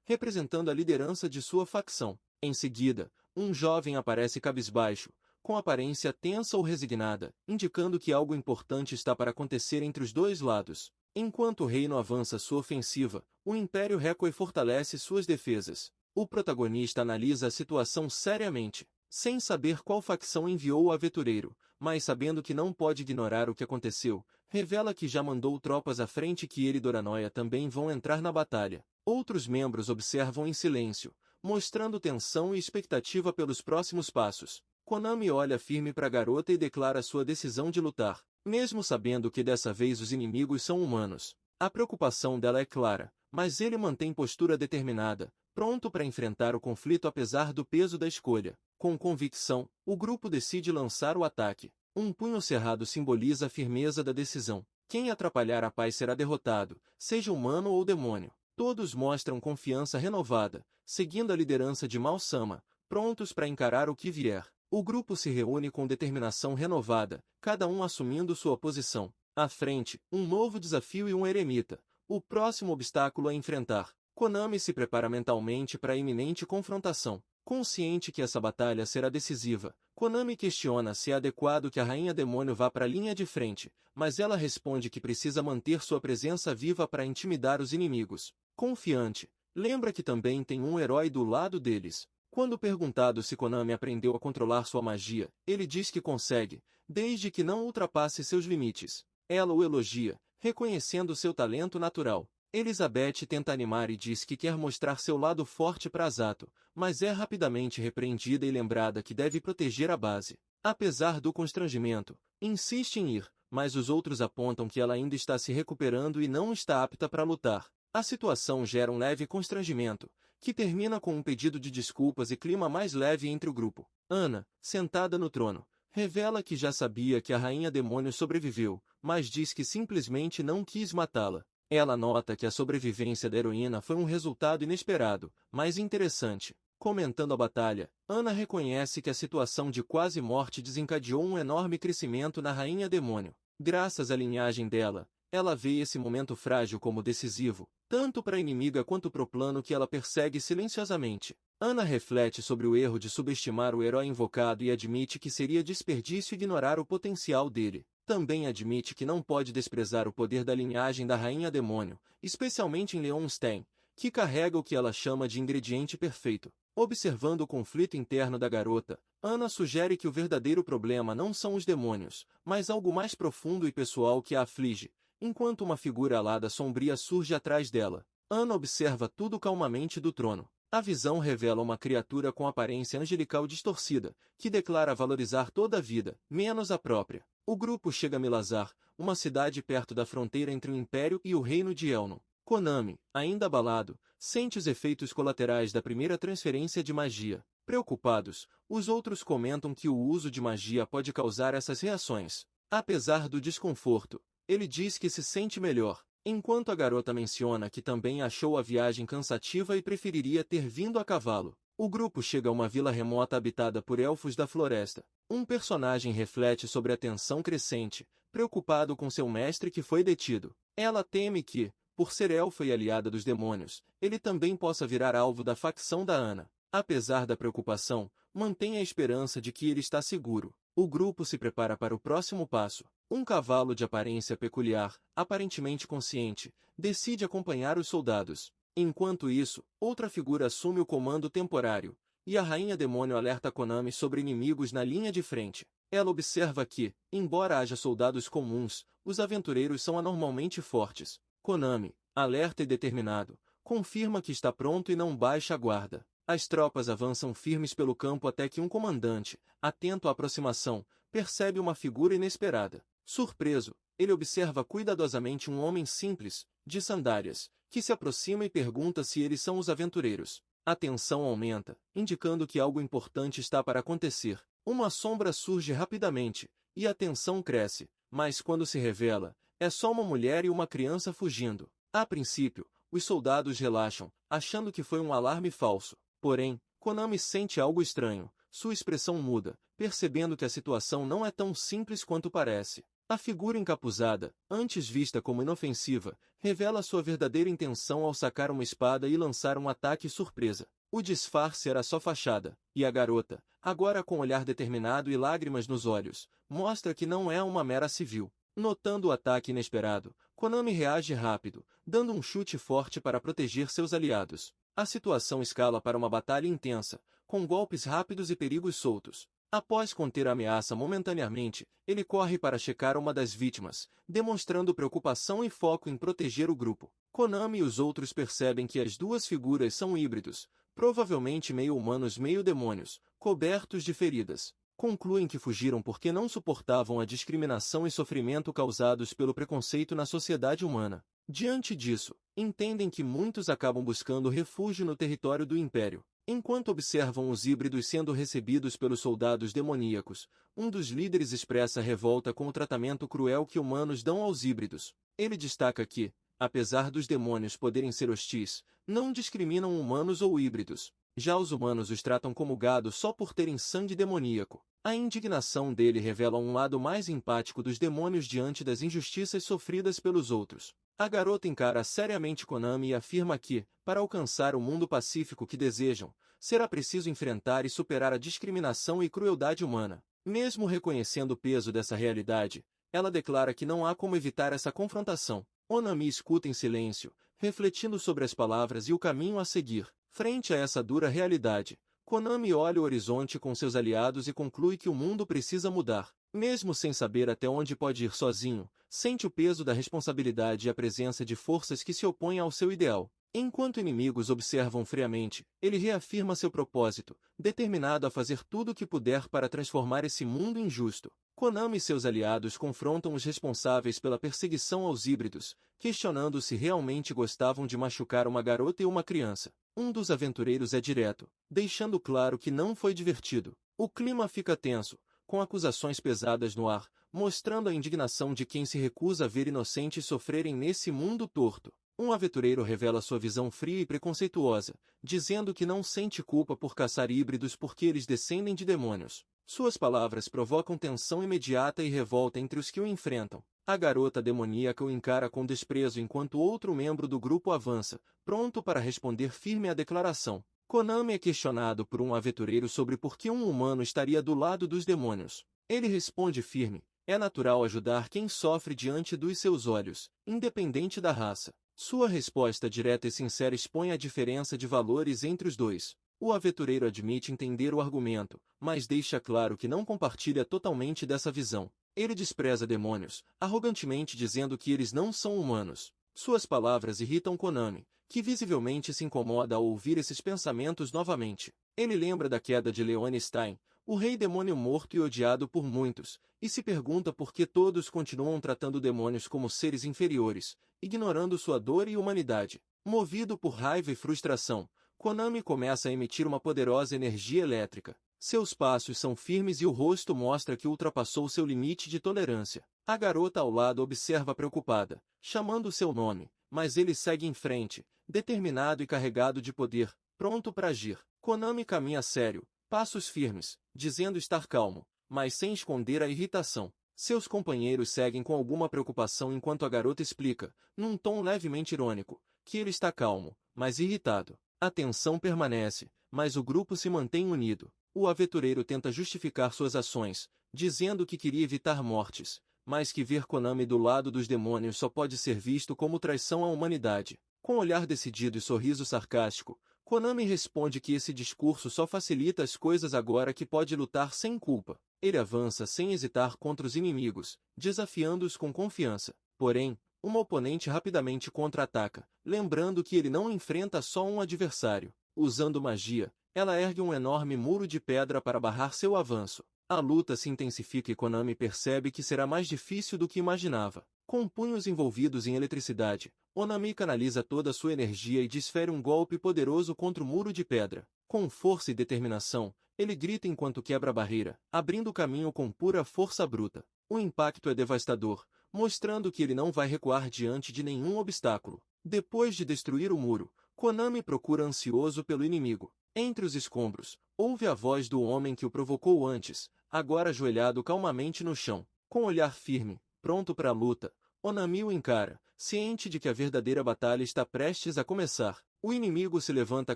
representando a liderança de sua facção. Em seguida, um jovem aparece cabisbaixo, com aparência tensa ou resignada, indicando que algo importante está para acontecer entre os dois lados. Enquanto o reino avança sua ofensiva, o Império recua e fortalece suas defesas. O protagonista analisa a situação seriamente, sem saber qual facção enviou o aventureiro, mas sabendo que não pode ignorar o que aconteceu, revela que já mandou tropas à frente e que ele e Doranoia também vão entrar na batalha. Outros membros observam em silêncio, mostrando tensão e expectativa pelos próximos passos. Konami olha firme para a garota e declara sua decisão de lutar, mesmo sabendo que dessa vez os inimigos são humanos. A preocupação dela é clara, mas ele mantém postura determinada, pronto para enfrentar o conflito apesar do peso da escolha. Com convicção, o grupo decide lançar o ataque. Um punho cerrado simboliza a firmeza da decisão. Quem atrapalhar a paz será derrotado, seja humano ou demônio. Todos mostram confiança renovada, seguindo a liderança de Mal-sama, prontos para encarar o que vier. O grupo se reúne com determinação renovada, cada um assumindo sua posição. À frente, um novo desafio e um eremita. O próximo obstáculo a enfrentar. Konami se prepara mentalmente para a iminente confrontação. Consciente que essa batalha será decisiva, Konami questiona se é adequado que a Rainha Demônio vá para a linha de frente, mas ela responde que precisa manter sua presença viva para intimidar os inimigos. Confiante, lembra que também tem um herói do lado deles. Quando perguntado se Konami aprendeu a controlar sua magia, ele diz que consegue, desde que não ultrapasse seus limites. Ela o elogia, reconhecendo seu talento natural. Elizabeth tenta animar e diz que quer mostrar seu lado forte para Zato, mas é rapidamente repreendida e lembrada que deve proteger a base. Apesar do constrangimento, insiste em ir, mas os outros apontam que ela ainda está se recuperando e não está apta para lutar. A situação gera um leve constrangimento, que termina com um pedido de desculpas e clima mais leve entre o grupo. Ana, sentada no trono, revela que já sabia que a Rainha Demônio sobreviveu, mas diz que simplesmente não quis matá-la. Ela nota que a sobrevivência da heroína foi um resultado inesperado, mas interessante. Comentando a batalha, Ana reconhece que a situação de quase morte desencadeou um enorme crescimento na Rainha Demônio. Graças à linhagem dela, ela vê esse momento frágil como decisivo, tanto para a inimiga quanto para o plano que ela persegue silenciosamente. Ana reflete sobre o erro de subestimar o herói invocado e admite que seria desperdício ignorar o potencial dele. Também admite que não pode desprezar o poder da linhagem da Rainha Demônio, especialmente em Leonstein, que carrega o que ela chama de ingrediente perfeito. Observando o conflito interno da garota, Ana sugere que o verdadeiro problema não são os demônios, mas algo mais profundo e pessoal que a aflige, enquanto uma figura alada sombria surge atrás dela. Ana observa tudo calmamente do trono. A visão revela uma criatura com aparência angelical distorcida, que declara valorizar toda a vida, menos a própria. O grupo chega a Milazar, uma cidade perto da fronteira entre o Império e o Reino de Elno. Konami, ainda abalado, sente os efeitos colaterais da primeira transferência de magia. Preocupados, os outros comentam que o uso de magia pode causar essas reações. Apesar do desconforto, ele diz que se sente melhor, enquanto a garota menciona que também achou a viagem cansativa e preferiria ter vindo a cavalo. O grupo chega a uma vila remota habitada por elfos da floresta. Um personagem reflete sobre a tensão crescente, preocupado com seu mestre que foi detido. Ela teme que, por ser elfa e aliada dos demônios, ele também possa virar alvo da facção da Ana. Apesar da preocupação, mantém a esperança de que ele está seguro. O grupo se prepara para o próximo passo. Um cavalo de aparência peculiar, aparentemente consciente, decide acompanhar os soldados. Enquanto isso, outra figura assume o comando temporário, e a Rainha Demônio alerta Konami sobre inimigos na linha de frente. Ela observa que, embora haja soldados comuns, os aventureiros são anormalmente fortes. Konami, alerta e determinado, confirma que está pronto e não baixa a guarda. As tropas avançam firmes pelo campo até que um comandante, atento à aproximação, percebe uma figura inesperada. Surpreso, ele observa cuidadosamente um homem simples, de sandálias, que se aproxima e pergunta se eles são os aventureiros. A tensão aumenta, indicando que algo importante está para acontecer. Uma sombra surge rapidamente, e a tensão cresce, mas quando se revela, é só uma mulher e uma criança fugindo. A princípio, os soldados relaxam, achando que foi um alarme falso. Porém, Konami sente algo estranho, sua expressão muda, percebendo que a situação não é tão simples quanto parece. A figura encapuzada, antes vista como inofensiva, revela sua verdadeira intenção ao sacar uma espada e lançar um ataque surpresa. O disfarce era só fachada, e a garota, agora com olhar determinado e lágrimas nos olhos, mostra que não é uma mera civil. Notando o ataque inesperado, Konami reage rápido, dando um chute forte para proteger seus aliados. A situação escala para uma batalha intensa, com golpes rápidos e perigos soltos. Após conter a ameaça momentaneamente, ele corre para checar uma das vítimas, demonstrando preocupação e foco em proteger o grupo. Konami e os outros percebem que as duas figuras são híbridos, provavelmente meio humanos meio demônios, cobertos de feridas. Concluem que fugiram porque não suportavam a discriminação e sofrimento causados pelo preconceito na sociedade humana. Diante disso, entendem que muitos acabam buscando refúgio no território do Império. Enquanto observam os híbridos sendo recebidos pelos soldados demoníacos, um dos líderes expressa revolta com o tratamento cruel que humanos dão aos híbridos. Ele destaca que, apesar dos demônios poderem ser hostis, não discriminam humanos ou híbridos. Já os humanos os tratam como gado só por terem sangue demoníaco. A indignação dele revela um lado mais empático dos demônios diante das injustiças sofridas pelos outros. A garota encara seriamente Konami e afirma que, para alcançar o mundo pacífico que desejam, será preciso enfrentar e superar a discriminação e crueldade humana. Mesmo reconhecendo o peso dessa realidade, ela declara que não há como evitar essa confrontação. Konami escuta em silêncio, refletindo sobre as palavras e o caminho a seguir. Frente a essa dura realidade, Konami olha o horizonte com seus aliados e conclui que o mundo precisa mudar. Mesmo sem saber até onde pode ir sozinho, sente o peso da responsabilidade e a presença de forças que se opõem ao seu ideal. Enquanto inimigos observam friamente, ele reafirma seu propósito, determinado a fazer tudo o que puder para transformar esse mundo injusto. Konami e seus aliados confrontam os responsáveis pela perseguição aos híbridos, questionando se realmente gostavam de machucar uma garota e uma criança. Um dos aventureiros é direto, deixando claro que não foi divertido. O clima fica tenso, com acusações pesadas no ar, mostrando a indignação de quem se recusa a ver inocentes sofrerem nesse mundo torto. Um aventureiro revela sua visão fria e preconceituosa, dizendo que não sente culpa por caçar híbridos porque eles descendem de demônios. Suas palavras provocam tensão imediata e revolta entre os que o enfrentam. A garota demoníaca o encara com desprezo enquanto outro membro do grupo avança, pronto para responder firme à declaração. Konami é questionado por um aventureiro sobre por que um humano estaria do lado dos demônios. Ele responde firme: é natural ajudar quem sofre diante dos seus olhos, independente da raça. Sua resposta direta e sincera expõe a diferença de valores entre os dois. O aventureiro admite entender o argumento, mas deixa claro que não compartilha totalmente dessa visão. Ele despreza demônios, arrogantemente dizendo que eles não são humanos. Suas palavras irritam Konami, que visivelmente se incomoda ao ouvir esses pensamentos novamente. Ele lembra da queda de Leone Stein, o rei demônio morto e odiado por muitos, e se pergunta por que todos continuam tratando demônios como seres inferiores, ignorando sua dor e humanidade. Movido por raiva e frustração, Konami começa a emitir uma poderosa energia elétrica. Seus passos são firmes e o rosto mostra que ultrapassou seu limite de tolerância. A garota ao lado observa preocupada, chamando seu nome, mas ele segue em frente, determinado e carregado de poder, pronto para agir. Konami caminha sério, passos firmes, dizendo estar calmo, mas sem esconder a irritação. Seus companheiros seguem com alguma preocupação enquanto a garota explica, num tom levemente irônico, que ele está calmo, mas irritado. A tensão permanece, mas o grupo se mantém unido. O aventureiro tenta justificar suas ações, dizendo que queria evitar mortes, mas que ver Konami do lado dos demônios só pode ser visto como traição à humanidade. Com olhar decidido e sorriso sarcástico, Konami responde que esse discurso só facilita as coisas agora que pode lutar sem culpa. Ele avança sem hesitar contra os inimigos, desafiando-os com confiança. Porém, uma oponente rapidamente contra-ataca, lembrando que ele não enfrenta só um adversário. Usando magia, ela ergue um enorme muro de pedra para barrar seu avanço. A luta se intensifica e Konami percebe que será mais difícil do que imaginava. Com punhos envolvidos em eletricidade, Konami canaliza toda a sua energia e desfere um golpe poderoso contra o muro de pedra. Com força e determinação, Ele grita enquanto quebra a barreira, abrindo o caminho com pura força bruta. O impacto é devastador, mostrando que ele não vai recuar diante de nenhum obstáculo. Depois de destruir o muro, Konami procura ansioso pelo inimigo. Entre os escombros, ouve a voz do homem que o provocou antes, agora ajoelhado calmamente no chão. Com olhar firme, pronto para a luta, Onami o encara, ciente de que a verdadeira batalha está prestes a começar. O inimigo se levanta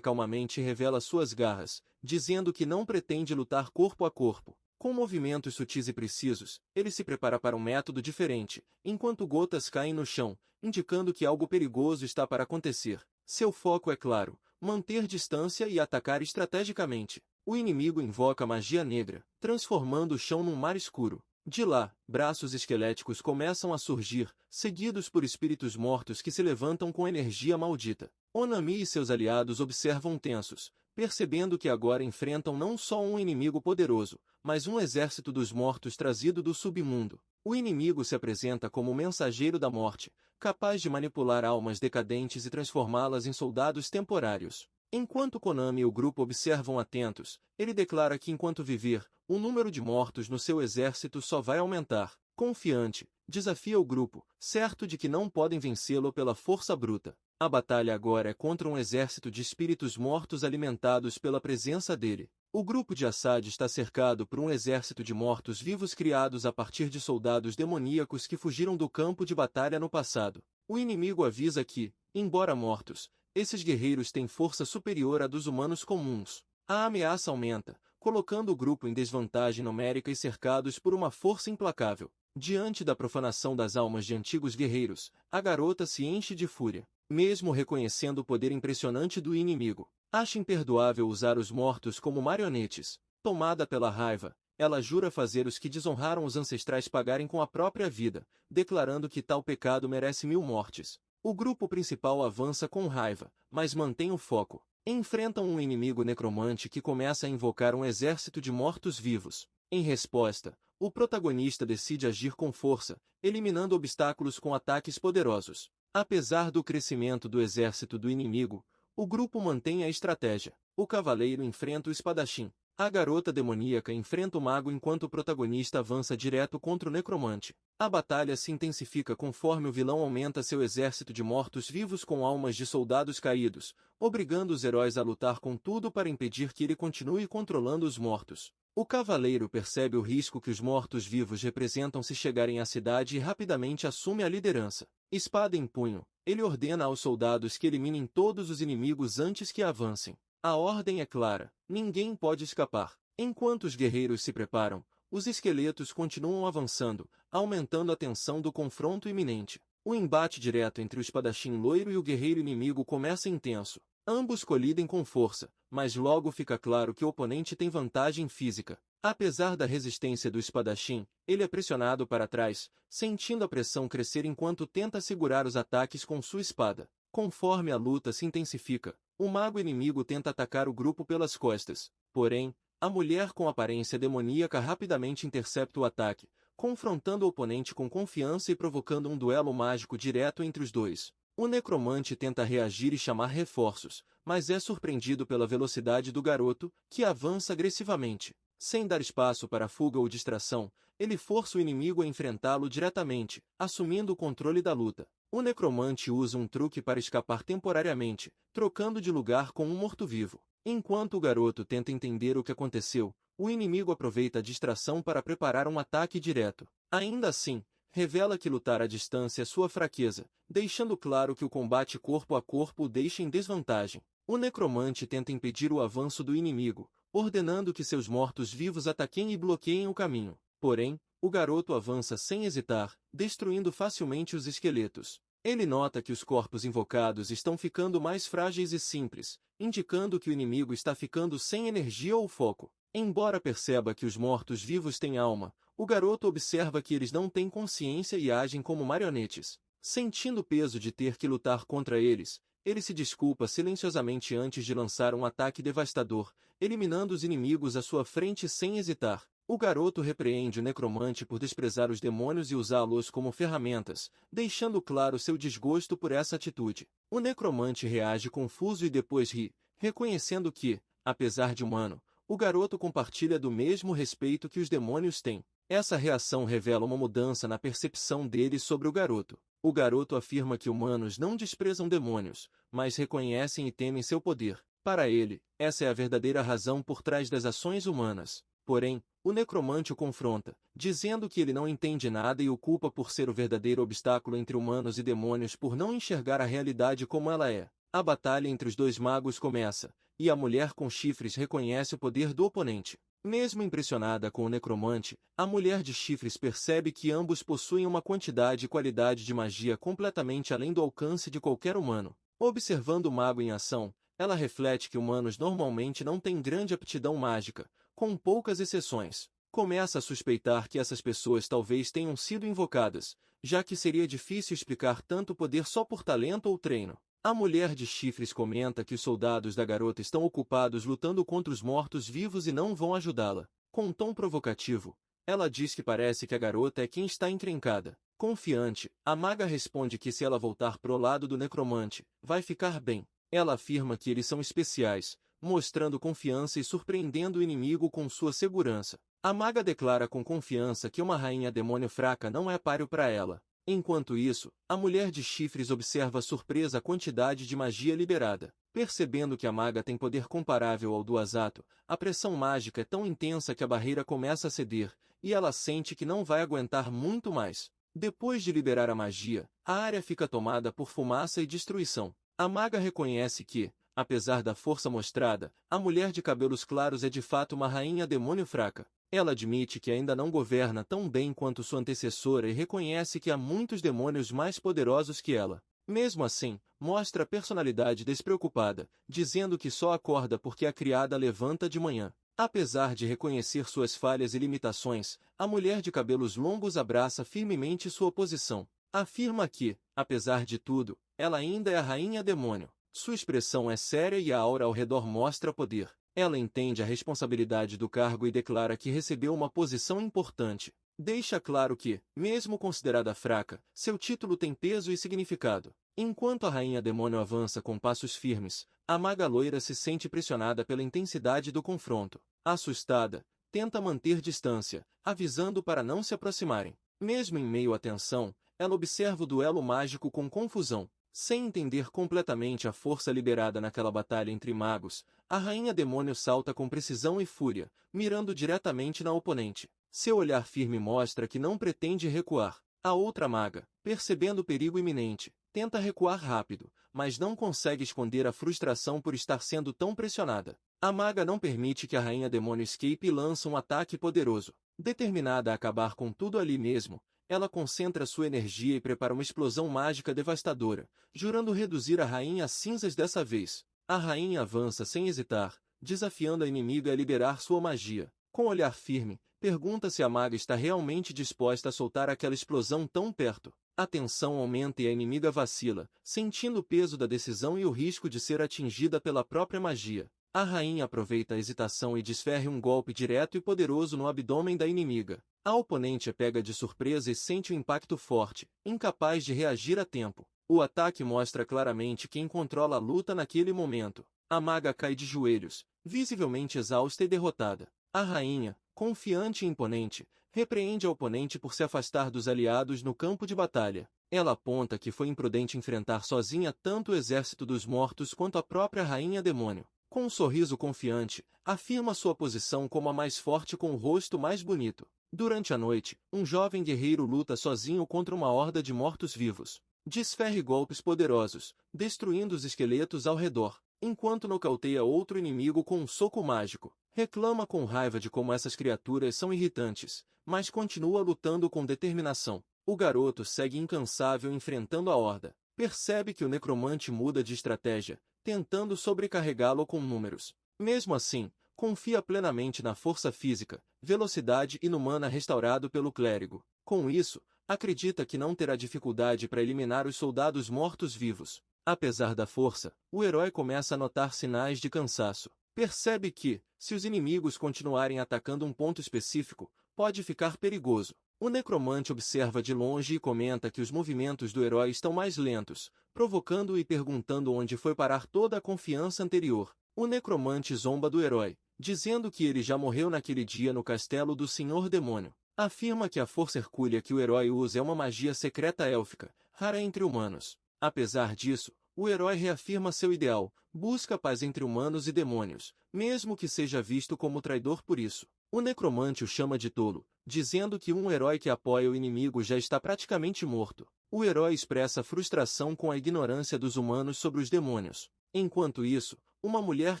calmamente e revela suas garras, dizendo que não pretende lutar corpo a corpo. Com movimentos sutis e precisos, ele se prepara para um método diferente, enquanto gotas caem no chão, indicando que algo perigoso está para acontecer. Seu foco é claro, manter distância e atacar estrategicamente. O inimigo invoca magia negra, transformando o chão num mar escuro. De lá, braços esqueléticos começam a surgir, seguidos por espíritos mortos que se levantam com energia maldita. Onami e seus aliados observam tensos, percebendo que agora enfrentam não só um inimigo poderoso, mas um exército dos mortos trazido do submundo. O inimigo se apresenta como o mensageiro da morte, capaz de manipular almas decadentes e transformá-las em soldados temporários. Enquanto Konami e o grupo observam atentos, ele declara que enquanto viver, o número de mortos no seu exército só vai aumentar. Confiante, desafia o grupo, certo de que não podem vencê-lo pela força bruta. A batalha agora é contra um exército de espíritos mortos alimentados pela presença dele. O grupo de Assad está cercado por um exército de mortos-vivos criados a partir de soldados demoníacos que fugiram do campo de batalha no passado. O inimigo avisa que, embora mortos, esses guerreiros têm força superior à dos humanos comuns. A ameaça aumenta, colocando o grupo em desvantagem numérica e cercados por uma força implacável. Diante da profanação das almas de antigos guerreiros, a garota se enche de fúria. Mesmo reconhecendo o poder impressionante do inimigo, acha imperdoável usar os mortos como marionetes. Tomada pela raiva, ela jura fazer os que desonraram os ancestrais pagarem com a própria vida, declarando que tal pecado merece 1000 mortes. O grupo principal avança com raiva, mas mantém o foco. Enfrentam um inimigo necromante que começa a invocar um exército de mortos-vivos. Em resposta, o protagonista decide agir com força, eliminando obstáculos com ataques poderosos. Apesar do crescimento do exército do inimigo, o grupo mantém a estratégia. O cavaleiro enfrenta o espadachim. A garota demoníaca enfrenta o mago enquanto o protagonista avança direto contra o necromante. A batalha se intensifica conforme o vilão aumenta seu exército de mortos-vivos com almas de soldados caídos, obrigando os heróis a lutar com tudo para impedir que ele continue controlando os mortos. O cavaleiro percebe o risco que os mortos-vivos representam se chegarem à cidade e rapidamente assume a liderança. Espada em punho, ele ordena aos soldados que eliminem todos os inimigos antes que avancem. A ordem é clara, ninguém pode escapar. Enquanto os guerreiros se preparam, os esqueletos continuam avançando, aumentando a tensão do confronto iminente. O embate direto entre o espadachim loiro e o guerreiro inimigo começa intenso. Ambos colidem com força, mas logo fica claro que o oponente tem vantagem física. Apesar da resistência do espadachim, ele é pressionado para trás, sentindo a pressão crescer enquanto tenta segurar os ataques com sua espada. Conforme a luta se intensifica, o mago inimigo tenta atacar o grupo pelas costas. Porém, a mulher com aparência demoníaca rapidamente intercepta o ataque, confrontando o oponente com confiança e provocando um duelo mágico direto entre os dois. O necromante tenta reagir e chamar reforços, mas é surpreendido pela velocidade do garoto, que avança agressivamente. Sem dar espaço para fuga ou distração, ele força o inimigo a enfrentá-lo diretamente, assumindo o controle da luta. O necromante usa um truque para escapar temporariamente, trocando de lugar com um morto-vivo. Enquanto o garoto tenta entender o que aconteceu, o inimigo aproveita a distração para preparar um ataque direto. Ainda assim, revela que lutar à distância é sua fraqueza, deixando claro que o combate corpo a corpo o deixa em desvantagem. O necromante tenta impedir o avanço do inimigo, ordenando que seus mortos-vivos ataquem e bloqueiem o caminho. Porém, o garoto avança sem hesitar, destruindo facilmente os esqueletos. Ele nota que os corpos invocados estão ficando mais frágeis e simples, indicando que o inimigo está ficando sem energia ou foco. Embora perceba que os mortos-vivos têm alma, o garoto observa que eles não têm consciência e agem como marionetes. Sentindo o peso de ter que lutar contra eles, ele se desculpa silenciosamente antes de lançar um ataque devastador, eliminando os inimigos à sua frente sem hesitar. O garoto repreende o necromante por desprezar os demônios e usá-los como ferramentas, deixando claro seu desgosto por essa atitude. O necromante reage confuso e depois ri, reconhecendo que, apesar de humano, O garoto compartilha do mesmo respeito que os demônios têm. Essa reação revela uma mudança na percepção dele sobre o garoto. O garoto afirma que humanos não desprezam demônios, mas reconhecem e temem seu poder. Para ele, essa é a verdadeira razão por trás das ações humanas. Porém, o necromante o confronta, dizendo que ele não entende nada e o culpa por ser o verdadeiro obstáculo entre humanos e demônios por não enxergar a realidade como ela é. A batalha entre os dois magos começa, e a mulher com chifres reconhece o poder do oponente. Mesmo impressionada com o necromante, a mulher de chifres percebe que ambos possuem uma quantidade e qualidade de magia completamente além do alcance de qualquer humano. Observando o mago em ação, ela reflete que humanos normalmente não têm grande aptidão mágica, com poucas exceções. Começa a suspeitar que essas pessoas talvez tenham sido invocadas, já que seria difícil explicar tanto poder só por talento ou treino. A mulher de chifres comenta que os soldados da garota estão ocupados lutando contra os mortos-vivos e não vão ajudá-la. Com um tom provocativo, ela diz que parece que a garota é quem está encrencada. Confiante, a maga responde que se ela voltar pro lado do necromante, vai ficar bem. Ela afirma que eles são especiais, mostrando confiança e surpreendendo o inimigo com sua segurança. A maga declara com confiança que uma rainha demônio fraca não é páreo para ela. Enquanto isso, a mulher de chifres observa surpresa a quantidade de magia liberada. Percebendo que a maga tem poder comparável ao do Azato, a pressão mágica é tão intensa que a barreira começa a ceder, e ela sente que não vai aguentar muito mais. Depois de liberar a magia, a área fica tomada por fumaça e destruição. A maga reconhece que, apesar da força mostrada, a mulher de cabelos claros é de fato uma rainha demônio fraca. Ela admite que ainda não governa tão bem quanto sua antecessora e reconhece que há muitos demônios mais poderosos que ela. Mesmo assim, mostra personalidade despreocupada, dizendo que só acorda porque a criada levanta de manhã. Apesar de reconhecer suas falhas e limitações, a mulher de cabelos longos abraça firmemente sua posição. Afirma que, apesar de tudo, ela ainda é a rainha demônio. Sua expressão é séria e a aura ao redor mostra poder. Ela entende a responsabilidade do cargo e declara que recebeu uma posição importante. Deixa claro que, mesmo considerada fraca, seu título tem peso e significado. Enquanto a rainha demônio avança com passos firmes, a maga loira se sente pressionada pela intensidade do confronto. Assustada, tenta manter distância, avisando para não se aproximarem. Mesmo em meio à tensão, ela observa o duelo mágico com confusão. Sem entender completamente a força liberada naquela batalha entre magos, a rainha demônio salta com precisão e fúria, mirando diretamente na oponente. Seu olhar firme mostra que não pretende recuar. A outra maga, percebendo o perigo iminente, tenta recuar rápido, mas não consegue esconder a frustração por estar sendo tão pressionada. A maga não permite que a rainha demônio escape e lança um ataque poderoso. Determinada a acabar com tudo ali mesmo, ela concentra sua energia e prepara uma explosão mágica devastadora, jurando reduzir a rainha a cinzas dessa vez. A rainha avança sem hesitar, desafiando a inimiga a liberar sua magia. Com olhar firme, pergunta se a maga está realmente disposta a soltar aquela explosão tão perto. A tensão aumenta e a inimiga vacila, sentindo o peso da decisão e o risco de ser atingida pela própria magia. A rainha aproveita a hesitação e desferra um golpe direto e poderoso no abdômen da inimiga. A oponente é pega de surpresa e sente um impacto forte, incapaz de reagir a tempo. O ataque mostra claramente quem controla a luta naquele momento. A maga cai de joelhos, visivelmente exausta e derrotada. A rainha, confiante e imponente, repreende a oponente por se afastar dos aliados no campo de batalha. Ela aponta que foi imprudente enfrentar sozinha tanto o exército dos mortos quanto a própria rainha demônio. Com um sorriso confiante, afirma sua posição como a mais forte com o rosto mais bonito. Durante a noite, um jovem guerreiro luta sozinho contra uma horda de mortos-vivos. Desferre golpes poderosos, destruindo os esqueletos ao redor, enquanto nocauteia outro inimigo com um soco mágico. Reclama com raiva de como essas criaturas são irritantes, mas continua lutando com determinação. O garoto segue incansável enfrentando a horda. Percebe que o necromante muda de estratégia, tentando sobrecarregá-lo com números. Mesmo assim, confia plenamente na força física, velocidade inumana restaurado pelo clérigo. Com isso, acredita que não terá dificuldade para eliminar os soldados mortos-vivos. Apesar da força, o herói começa a notar sinais de cansaço. Percebe que, se os inimigos continuarem atacando um ponto específico, pode ficar perigoso. O necromante observa de longe e comenta que os movimentos do herói estão mais lentos, provocando-o e perguntando onde foi parar toda a confiança anterior. O necromante zomba do herói, dizendo que ele já morreu naquele dia no castelo do Senhor Demônio. Afirma que a força hercúlea que o herói usa é uma magia secreta élfica, rara entre humanos. Apesar disso, o herói reafirma seu ideal, busca paz entre humanos e demônios, mesmo que seja visto como traidor por isso. O necromante o chama de tolo, dizendo que um herói que apoia o inimigo já está praticamente morto. O herói expressa frustração com a ignorância dos humanos sobre os demônios. Enquanto isso, uma mulher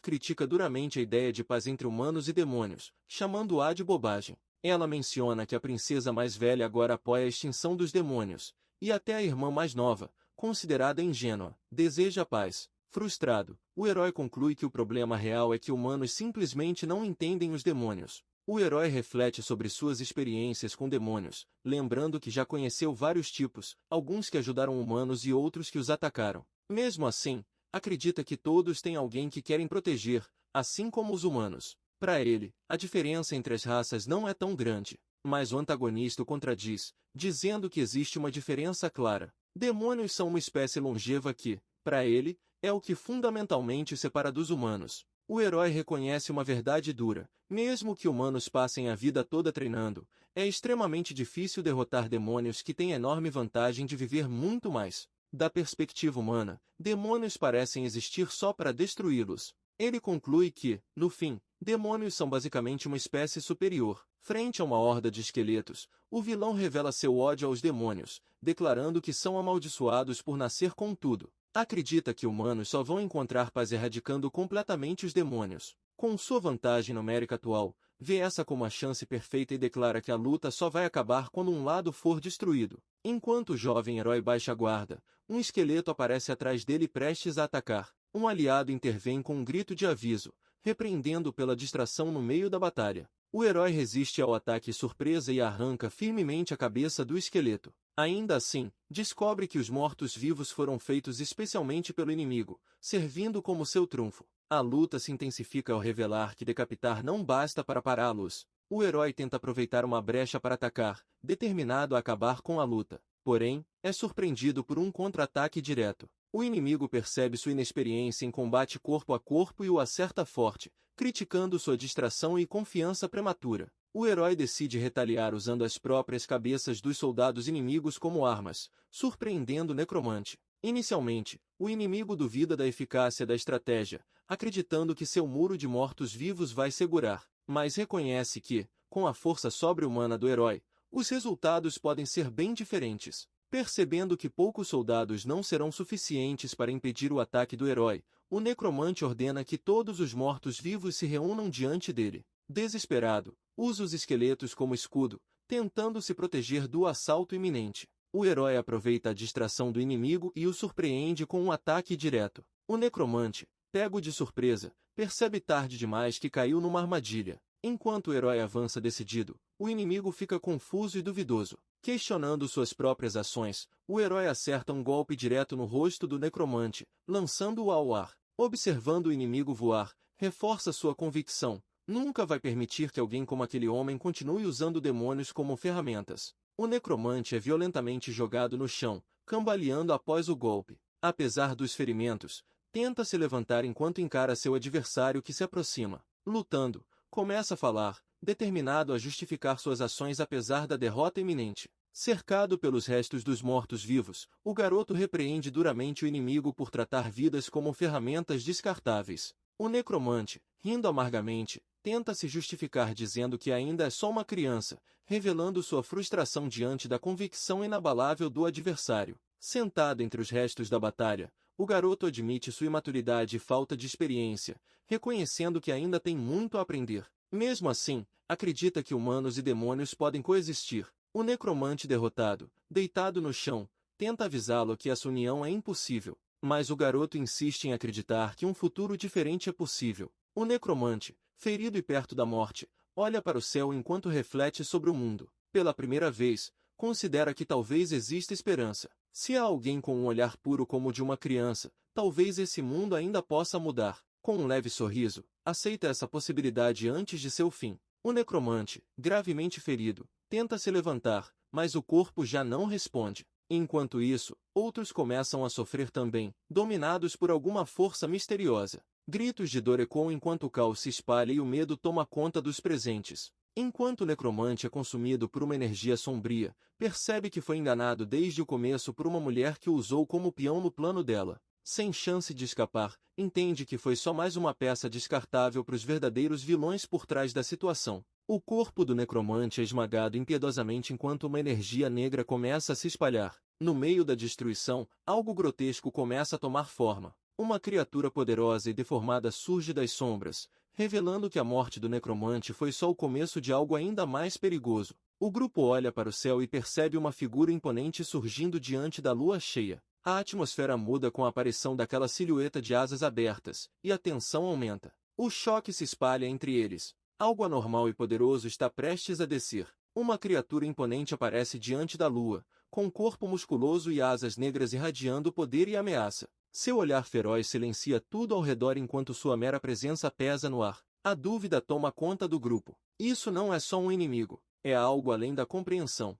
critica duramente a ideia de paz entre humanos e demônios, chamando-a de bobagem. Ela menciona que a princesa mais velha agora apoia a extinção dos demônios, e até a irmã mais nova, considerada ingênua, deseja a paz. Frustrado, o herói conclui que o problema real é que humanos simplesmente não entendem os demônios. O herói reflete sobre suas experiências com demônios, lembrando que já conheceu vários tipos, alguns que ajudaram humanos e outros que os atacaram. Mesmo assim, acredita que todos têm alguém que querem proteger, assim como os humanos. Para ele, a diferença entre as raças não é tão grande, mas o antagonista o contradiz, dizendo que existe uma diferença clara. Demônios são uma espécie longeva que, para ele, é o que fundamentalmente os separa dos humanos. O herói reconhece uma verdade dura: mesmo que humanos passem a vida toda treinando, é extremamente difícil derrotar demônios que têm enorme vantagem de viver muito mais. Da perspectiva humana, demônios parecem existir só para destruí-los. Ele conclui que, no fim, demônios são basicamente uma espécie superior. Frente a uma horda de esqueletos, o vilão revela seu ódio aos demônios, declarando que são amaldiçoados por nascer com tudo. Acredita que humanos só vão encontrar paz erradicando completamente os demônios. Com sua vantagem numérica atual, vê essa como a chance perfeita e declara que a luta só vai acabar quando um lado for destruído. Enquanto o jovem herói baixa a guarda, um esqueleto aparece atrás dele prestes a atacar. Um aliado intervém com um grito de aviso, repreendendo pela distração no meio da batalha. O herói resiste ao ataque surpresa e arranca firmemente a cabeça do esqueleto. Ainda assim, descobre que os mortos-vivos foram feitos especialmente pelo inimigo, servindo como seu trunfo. A luta se intensifica ao revelar que decapitar não basta para pará-los. O herói tenta aproveitar uma brecha para atacar, determinado a acabar com a luta. Porém, é surpreendido por um contra-ataque direto. O inimigo percebe sua inexperiência em combate corpo a corpo e o acerta forte, criticando sua distração e confiança prematura. O herói decide retaliar usando as próprias cabeças dos soldados inimigos como armas, surpreendendo o necromante. Inicialmente, o inimigo duvida da eficácia da estratégia, acreditando que seu muro de mortos-vivos vai segurar, mas reconhece que, com a força sobre-humana do herói, os resultados podem ser bem diferentes. Percebendo que poucos soldados não serão suficientes para impedir o ataque do herói, o necromante ordena que todos os mortos-vivos se reúnam diante dele. Desesperado, usa os esqueletos como escudo, tentando se proteger do assalto iminente. O herói aproveita a distração do inimigo e o surpreende com um ataque direto. O necromante, pego de surpresa, percebe tarde demais que caiu numa armadilha. Enquanto o herói avança decidido, o inimigo fica confuso e duvidoso. Questionando suas próprias ações, o herói acerta um golpe direto no rosto do necromante, lançando-o ao ar. Observando o inimigo voar, reforça sua convicção: nunca vai permitir que alguém como aquele homem continue usando demônios como ferramentas. O necromante é violentamente jogado no chão, cambaleando após o golpe. Apesar dos ferimentos, tenta se levantar enquanto encara seu adversário que se aproxima. Lutando, começa a falar, determinado a justificar suas ações apesar da derrota iminente. Cercado pelos restos dos mortos-vivos, o garoto repreende duramente o inimigo por tratar vidas como ferramentas descartáveis. O necromante, rindo amargamente, tenta se justificar dizendo que ainda é só uma criança, revelando sua frustração diante da convicção inabalável do adversário. Sentado entre os restos da batalha, o garoto admite sua imaturidade e falta de experiência, reconhecendo que ainda tem muito a aprender. Mesmo assim, acredita que humanos e demônios podem coexistir. O necromante derrotado, deitado no chão, tenta avisá-lo que essa união é impossível, mas o garoto insiste em acreditar que um futuro diferente é possível. O necromante, ferido e perto da morte, olha para o céu enquanto reflete sobre o mundo. Pela primeira vez, considera que talvez exista esperança. Se há alguém com um olhar puro como o de uma criança, talvez esse mundo ainda possa mudar. Com um leve sorriso, aceita essa possibilidade antes de seu fim. O necromante, gravemente ferido, tenta se levantar, mas o corpo já não responde. Enquanto isso, outros começam a sofrer também, dominados por alguma força misteriosa. Gritos de dor ecoam enquanto o caos se espalha e o medo toma conta dos presentes. Enquanto o necromante é consumido por uma energia sombria, percebe que foi enganado desde o começo por uma mulher que o usou como peão no plano dela. Sem chance de escapar, entende que foi só mais uma peça descartável para os verdadeiros vilões por trás da situação. O corpo do necromante é esmagado impiedosamente enquanto uma energia negra começa a se espalhar. No meio da destruição, algo grotesco começa a tomar forma. Uma criatura poderosa e deformada surge das sombras, revelando que a morte do necromante foi só o começo de algo ainda mais perigoso. O grupo olha para o céu e percebe uma figura imponente surgindo diante da lua cheia. A atmosfera muda com a aparição daquela silhueta de asas abertas, e a tensão aumenta. O choque se espalha entre eles. Algo anormal e poderoso está prestes a descer. Uma criatura imponente aparece diante da lua, com corpo musculoso e asas negras irradiando poder e ameaça. Seu olhar feroz silencia tudo ao redor enquanto sua mera presença pesa no ar. A dúvida toma conta do grupo. Isso não é só um inimigo, é algo além da compreensão.